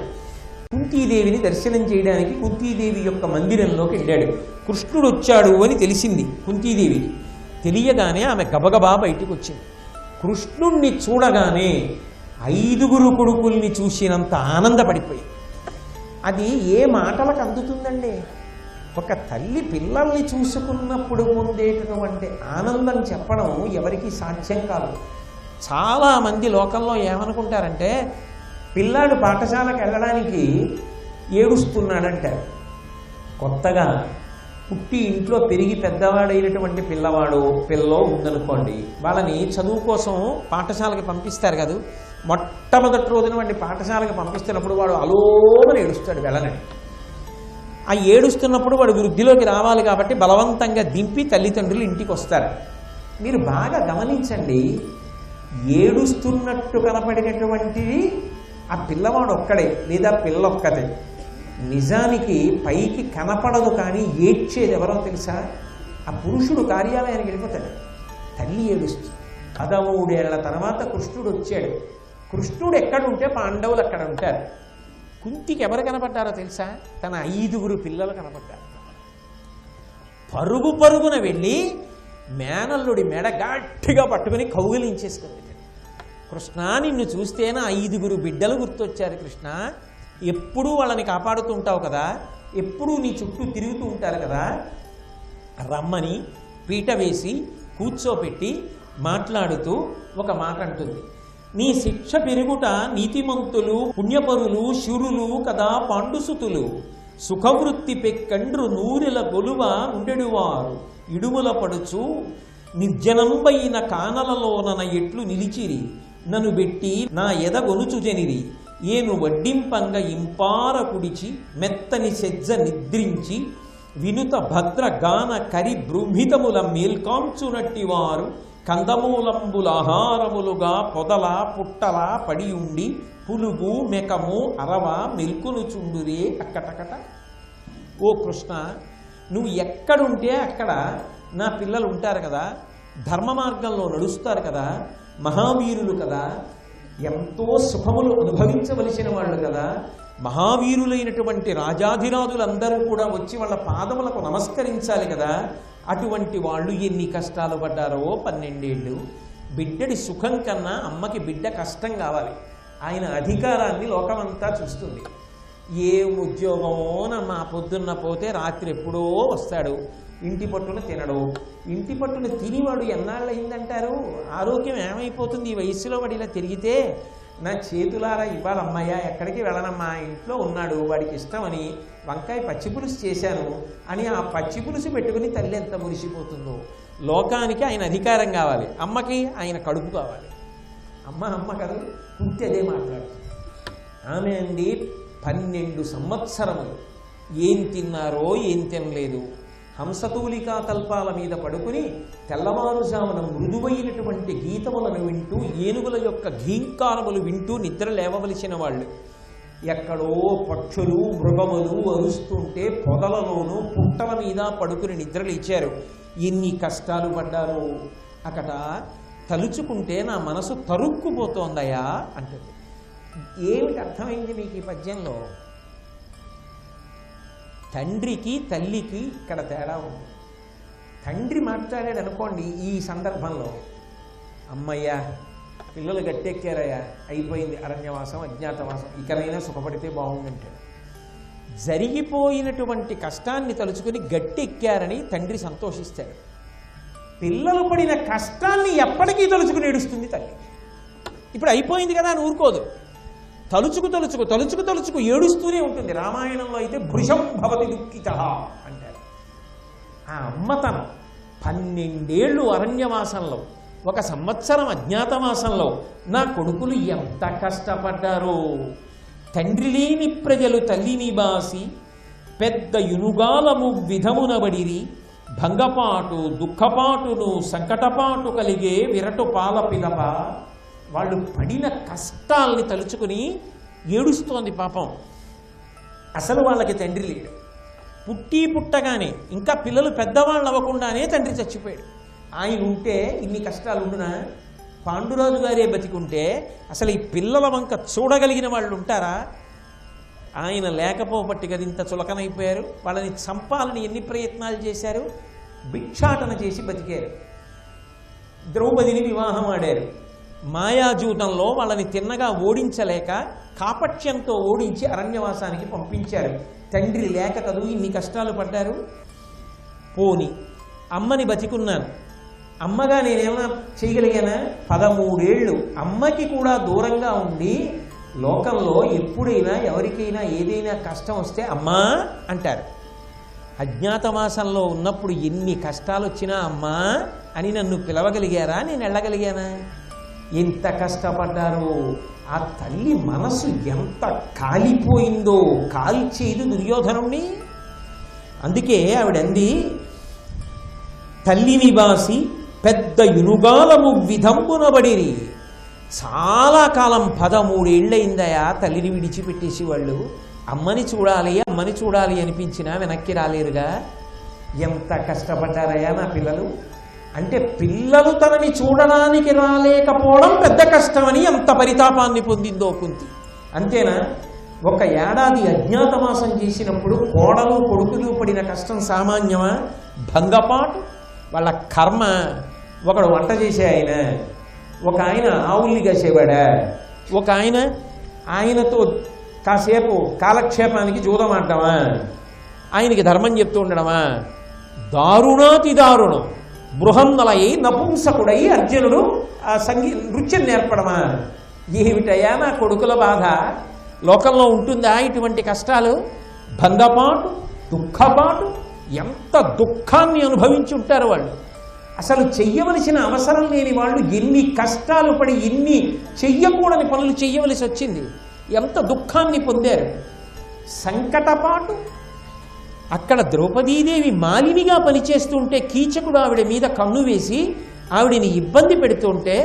కుంతీదేవిని దర్శనం చేయడానికి కుంతీదేవి యొక్క మందిరంలోకి వెళ్ళాడు. కృష్ణుడు వచ్చాడు అని తెలిసింది కుంతీదేవికి. తెలియగానే ఆమె గబగబా బయటికి వచ్చింది. కృష్ణుణ్ణి చూడగానే 5 కొడుకుల్ని చూసినంత ఆనందపడిపోయింది. అది ఏ మాటలకు అందుతుందండి? ఒక తల్లి పిల్లల్ని చూసుకున్నప్పుడు పొందేటటువంటి ఆనందం చెప్పడం ఎవరికీ సాధ్యం కాదు. చాలామంది లోకంలో ఏమనుకుంటారంటే, పిల్లాడు పాఠశాలకు వెళ్ళడానికి ఏడుస్తున్నాడంటారు. కొత్తగా పుట్టి ఇంట్లో పెరిగి పెద్దవాడైనటువంటి పిల్లో ఉందనుకోండి, వాళ్ళని చదువు కోసం పాఠశాలకి పంపిస్తారు కదా. మొట్టమొదటి రోజున వాడిని పాఠశాలకి పంపిస్తున్నప్పుడు వాడు అలోమని ఏడుస్తాడు వెళ్ళనని. ఆ ఏడుస్తున్నప్పుడు వాడు వృద్ధిలోకి రావాలి కాబట్టి బలవంతంగా దింపి తల్లిదండ్రులు ఇంటికి వస్తారు. మీరు బాగా గమనించండి, ఏడుస్తున్నట్టు కనపడినటువంటిది ఆ పిల్లవాడు ఒక్కడే లేదా పిల్ల ఒక్కటే. నిజానికి పైకి కనపడదు, కానీ ఏడ్చేది ఎవరో తెలుసా? ఆ పురుషుడు కార్యాలయానికి వెళ్ళిపోతాడు, తల్లి ఏడుస్తుంది. 13 ఏళ్ల తర్వాత కృష్ణుడు వచ్చాడు. కృష్ణుడు ఎక్కడుంటే పాండవులు అక్కడ ఉంటారు. కుంతికి ఎవరు కనపడ్డారో తెలుసా? తన 5 పిల్లలు కనపడ్డారు. పరుగున వెళ్ళి మేనల్లుడి మెడ గట్టిగా పట్టుకుని కౌగిలించేసుకుంది. కృష్ణ, నిన్ను చూస్తేనే 5 బిడ్డలు గుర్తొచ్చారు కృష్ణ. ఎప్పుడూ వాళ్ళని కాపాడుతుంటావు కదా, ఎప్పుడూ నీ చుట్టూ తిరుగుతూ ఉంటారు కదా, రమ్మని పీట వేసి కూర్చోపెట్టి మాట్లాడుతూ ఒక మాట అంటుంది. నీ శిక్ష పెరుగుట నీతిమంతులు పుణ్యపరులు శూరులు కదా పాండుసుతులు, సుఖవృత్తి పెక్కండ్రు నూరెల గొలువ ఉండెడువారు ఇడుముల పడుచు నిర్జనంబైన కానలలోనన ఎట్లు నిలిచిరి, నన్ను బెట్టి నా ఎదగొనుచు జనిరి, ఏను వడ్డింపంగ ఇంపార కుడిచి మెత్తని సెజ్జ నిద్రించి వినుత భద్ర గాన కరి బృంహితముల మేల్కాంచునట్టివారు కందమూలంబులాహారములుగా పొదల పుట్టల పడి ఉండి పులుగు మెకము అరవ మెల్కును చుండురే అక్కటకట. ఓ కృష్ణ, నువ్వు ఎక్కడుంటే అక్కడ నా పిల్లలు ఉంటారు కదా, ధర్మ మార్గంలో నడుస్తారు కదా, మహావీరులు కదా, ఎంతో సుఖములు అనుభవించవలసిన వాళ్ళు కదా, మహావీరులైనటువంటి రాజాధిరాజులందరూ కూడా వచ్చి వాళ్ళ పాదములకు నమస్కరించాలి కదా. అటువంటి వాళ్ళు ఎన్ని కష్టాలు పడ్డారో. 12 ఏళ్ళు. బిడ్డడి సుఖం కన్నా అమ్మకి బిడ్డ కష్టం కావాలి. ఆయన అధికారాన్ని లోకమంతా చూస్తుంది. ఏ ఉద్యోగమో మా పొద్దున్న పోతే రాత్రి ఎప్పుడో వస్తాడు, ఇంటి పట్టున తినడు. ఇంటి పట్టున తినివాడు ఎన్నాళ్ళు అయిందంటారు? ఆరోగ్యం ఏమైపోతుంది ఈ వయస్సులో? వాడు ఇలా తిరిగితే నా చేతులారా ఇవ్వాలమ్మయ్యా, ఎక్కడికి వెళ్ళనమ్మా, ఇంట్లో ఉన్నాడు, వాడికి ఇష్టమని వంకాయ పచ్చిపులుసు చేశాను అని ఆ పచ్చిపులుసు పెట్టుకుని తల్లి ఎంత మురిసిపోతుందో. లోకానికి ఆయన అధికారం కావాలి, అమ్మకి ఆయన కడుపు కావాలి. అమ్మ కాదు, కుంతి అదే మాట్లాడుతుంది. ఆమె అండి 12 సంవత్సరములు ఏం తిన్నారో ఏం తినలేదు. హంసతూలికా తల్పాల మీద పడుకుని తెల్లవారుజామున మృదువైనటువంటి గీతములను వింటూ, ఏనుగుల యొక్క ఘీంకారములు వింటూ నిద్ర లేవవలసిన వాళ్ళు. ఎక్కడో పక్షులు మృగములు అరుస్తుంటే పొదలలోనూ పుట్టల మీద పడుకుని నిద్రలు ఇచ్చారు. ఎన్ని కష్టాలు పడ్డారో. అక్కడ తలుచుకుంటే నా మనసు తరుక్కుపోతోందయా అంటుంది. ఏమిటి అర్థమైంది మీకు ఈ పద్యంలో? తండ్రికి తల్లికి ఇక్కడ తేడా ఉంది. తండ్రి మాట్లాడాడు అనుకోండి ఈ సందర్భంలో, అమ్మయ్యా పిల్లలు గట్టెక్కారయ్యా, అయిపోయింది అరణ్యవాసం అజ్ఞాతవాసం, ఇకనైనా సుఖపడితే బాగుందంటాడు. జరిగిపోయినటువంటి కష్టాన్ని తలుచుకుని గట్టెక్కారని తండ్రి సంతోషిస్తాడు. పిల్లలు పడిన కష్టాన్ని ఎప్పటికీ తలుచుకుని ఏడుస్తుంది తల్లి. ఇప్పుడు అయిపోయింది కదా అని ఊరుకోదు, తలుచుకు ఏడుస్తూనే ఉంటుంది. రామాయణంలో అయితే భృశం భవతి దుఃఖితః అంటారు. ఆ అమ్మతనం 12 ఏళ్ళు అరణ్యవాసంలో, 1 సంవత్సరం అజ్ఞాతవాసంలో నా కొడుకులు ఎంత కష్టపడ్డారో. తండ్రి లేని ప్రజలు తల్లిని బాసి పెద్ద యునుగాలము విధమునబడిరి, భంగపాటు దుఃఖపాటును సంకటపాటు కలిగే విరటు పాల పిదప. వాళ్ళు పడిన కష్టాల్ని తలుచుకుని ఏడుస్తోంది పాపం. అసలు వాళ్ళకి తండ్రి లేడు. పుట్టగానే ఇంకా పిల్లలు పెద్దవాళ్ళు అవ్వకుండానే తండ్రి చచ్చిపోయాడు. ఆయన ఉంటే ఇన్ని కష్టాలు ఉండునా? పాండురాజు గారే బతికుంటే అసలు ఈ పిల్లల వంక చూడగలిగిన వాళ్ళు ఉంటారా? ఆయన లేకపోబట్టి కదా ఇంత చులకనైపోయారు. వాళ్ళని చంపాలని ఎన్ని ప్రయత్నాలు చేశారు. భిక్షాటన చేసి బతికారు. ద్రౌపదిని వివాహం ఆడారు. మాయాజూతంలో వాళ్ళని తిన్నగా ఓడించలేక కాపట్యంతో ఓడించి అరణ్యవాసానికి పంపించారు. తండ్రి లేక కదూ ఇన్ని కష్టాలు పడ్డారు. పోని అమ్మని బతికున్నాను, అమ్మగా నేనేమైనా చేయగలిగానా? 13 ఏళ్ళు అమ్మకి కూడా దూరంగా ఉండి లోకంలో ఎప్పుడైనా ఎవరికైనా ఏదైనా కష్టం వస్తే అమ్మా అంటారు. అజ్ఞాతవాసంలో ఉన్నప్పుడు ఎన్ని కష్టాలు వచ్చినా అమ్మా అని నన్ను పిలవగలిగారా? నేను వెళ్ళగలిగానా? ఎంత కష్టపడ్డారో. ఆ తల్లి మనసు ఎంత కాలిపోయిందో. కాల్చేది దుర్యోధనుణ్ణి. అందుకే ఆవిడంది, తల్లిని బాసి పెద్ద యునుగాలము విధంబునబడిరి. చాలా కాలం 13 ఏళ్ళయిందయా తల్లిని విడిచిపెట్టేసి వాళ్ళు. అమ్మని చూడాలి అనిపించినా వెనక్కి రాలేరుగా. ఎంత కష్టపడ్డారయ్యా నా పిల్లలు. అంటే పిల్లలు తనని చూడడానికి రాలేకపోవడం పెద్ద కష్టమని ఎంత పరితాపాన్ని పొందిందో కుంతి. అంతేనా? 1 ఏడాది అజ్ఞాతవాసం చేసినప్పుడు కోడలు కొడుకులు పడిన కష్టం సామాన్యమా? భంగపాటు వాళ్ళ కర్మ. ఒకడు వంట చేసే ఆయన, ఒక ఆయన ఆవుల్ని కాసేవాడా, ఒక ఆయనతో కాసేపు కాలక్షేపానికి జూదం ఆడటమా, ఆయనకి ధర్మం చెప్తూ ఉండడమా? దారుణాతి దారుణం. బృహన్నలై నపుంసకుడై అర్జునుడు నృత్యం నేర్పడమా? ఏమిటయ్యా నా కొడుకుల బాధ. లోకంలో ఉంటుందా ఇటువంటి కష్టాలు? భంగపాటు దుఃఖపాటు. ఎంత దుఃఖాన్ని అనుభవించి ఉంటారు వాళ్ళు. అసలు చెయ్యవలసిన అవసరం లేని వాళ్ళు ఎన్ని కష్టాలు పడి ఎన్ని చెయ్యకూడని పనులు చెయ్యవలసి వచ్చింది. ఎంత దుఃఖాన్ని పొందారు. సంకటపాటు. అక్కడ ద్రౌపదీదేవి మాలినిగా పనిచేస్తుంటే కీచకుడు ఆవిడ మీద కన్ను వేసి ఆవిడిని ఇబ్బంది పెడుతుంటే,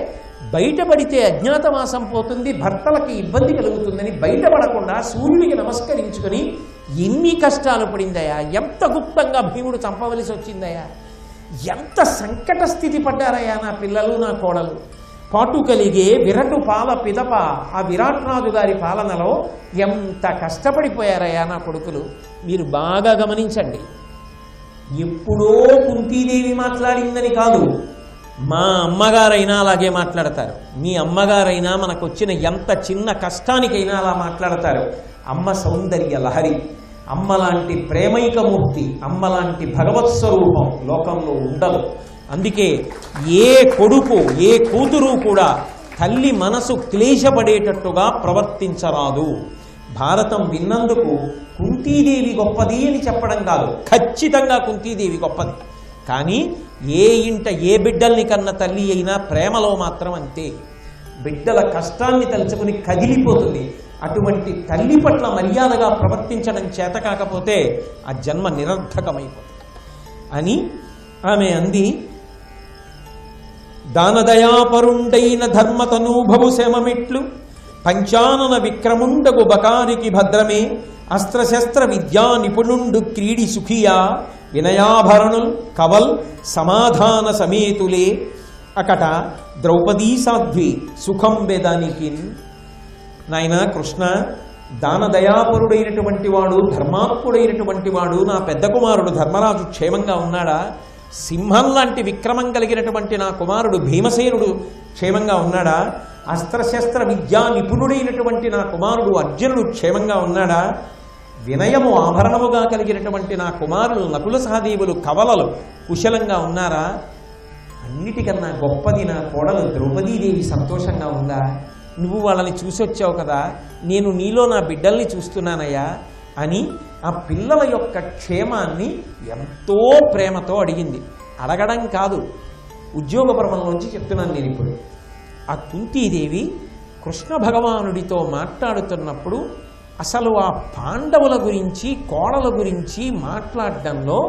బయటపడితే అజ్ఞాతవాసం పోతుంది, భర్తలకి ఇబ్బంది కలుగుతుందని బయటపడకుండా సూర్యుడికి నమస్కరించుకొని ఎన్ని కష్టాలు పడిందయా. ఎంత గుప్తంగా భీముడు చంపవలసి వచ్చిందయా. ఎంత సంకట స్థితి పడ్డారయ్యా నా పిల్లలు నా కోడలు. పాటు కలిగే విరటు పాల పిదప. ఆ విరాట్రాజు గారి పాలనలో ఎంత కష్టపడిపోయారయ్యా నా కొడుకులు. మీరు బాగా గమనించండి. ఎప్పుడో కుంతీదేవి మాట్లాడిందని కాదు, మా అమ్మగారైనా అలాగే మాట్లాడతారు. మీ అమ్మగారైనా మనకు వచ్చిన ఎంత చిన్న కష్టానికైనా అలా మాట్లాడతారు. అమ్మ సౌందర్య లహరి, అమ్మలాంటి ప్రేమైకమూర్తి, అమ్మలాంటి భగవత్ స్వరూపం లోకంలో ఉండదు. అందుకే ఏ కొడుకు ఏ కూతురు కూడా తల్లి మనసు క్లేశపడేటట్టుగా ప్రవర్తించరాదు. భారతం విన్నందుకు కుంతీదేవి గొప్పది అని చెప్పడం కాదు, ఖచ్చితంగా కుంతీదేవి గొప్పది. కానీ ఏ ఇంట ఏ బిడ్డల్ని కన్న తల్లి అయినా ప్రేమలో మాత్రం అంతే. బిడ్డల కష్టాన్ని తలుచుకుని కదిలిపోతుంది. అటువంటి తల్లి పట్ల మర్యాదగా ప్రవర్తించడం చేత కాకపోతే ఆ జన్మ నిరర్థకమైపోతుంది అని ఆమె అంది. దానదయాపరుండైన ధర్మతనూభవు శమమిట్లు పంచానన విక్రముండగు బకారికి భద్రమే. అస్త్రశస్త్ర విద్యా నిపుణుండు క్రీడి సుఖియా వినయాభరణుల్ కవల్ సమాధాన సమేతులే. అకట ద్రౌపదీ సాధ్వి సుఖం వేదానికి. నాయన కృష్ణ, దానదయాపరుడైనటువంటి వాడు, ధర్మాత్ముడైనటువంటి వాడు నా పెద్ద కుమారుడు ధర్మరాజు క్షేమంగా ఉన్నాడా? సింహం లాంటి విక్రమం కలిగినటువంటి నా కుమారుడు భీమసేనుడు క్షేమంగా ఉన్నాడా? అస్త్రశస్త్ర విద్యా నిపుణుడైనటువంటి నా కుమారుడు అర్జునుడు క్షేమంగా ఉన్నాడా? వినయము ఆభరణముగా కలిగినటువంటి నా కుమారులు నకుల సహదేవులు కవలలు కుశలంగా ఉన్నారా? అన్నిటికన్నా గొప్పది నా కోడలు ద్రౌపదీదేవి సంతోషంగా ఉందా? నువ్వు వాళ్ళని చూసొచ్చావు కదా, నేను నీలో నా బిడ్డల్ని చూస్తున్నానయ్యా. అని ఆ పిల్లల యొక్క క్షేమాన్ని ఎంతో ప్రేమతో అడిగింది. అడగడం కాదు, ఉద్యోగ పర్వంలోంచి చెప్తున్నాను నేను ఇప్పుడు. ఆ కుంతీదేవి కృష్ణ భగవానుడితో మాట్లాడుతున్నప్పుడు అసలు ఆ పాండవుల గురించి కోడల గురించి మాట్లాడడంలో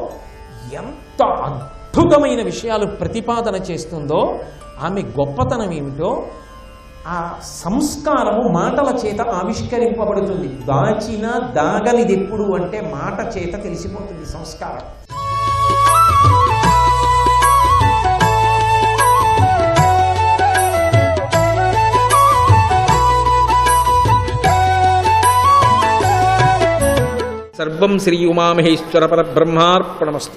ఎంత అద్భుతమైన విషయాలు ప్రతిపాదన చేస్తుందో, ఆమె గొప్పతనం ఏమిటో ఆ సంస్కారము మాటల చేత ఆవిష్కరింపబడుతుంది. దాచిన దాగనిదెప్పుడు అంటే మాట చేత తెలిసిపోతుంది సంస్కారం. సర్వం శ్రీ ఉమామహేశ్వర పరబ్రహ్మార్పణమస్తు.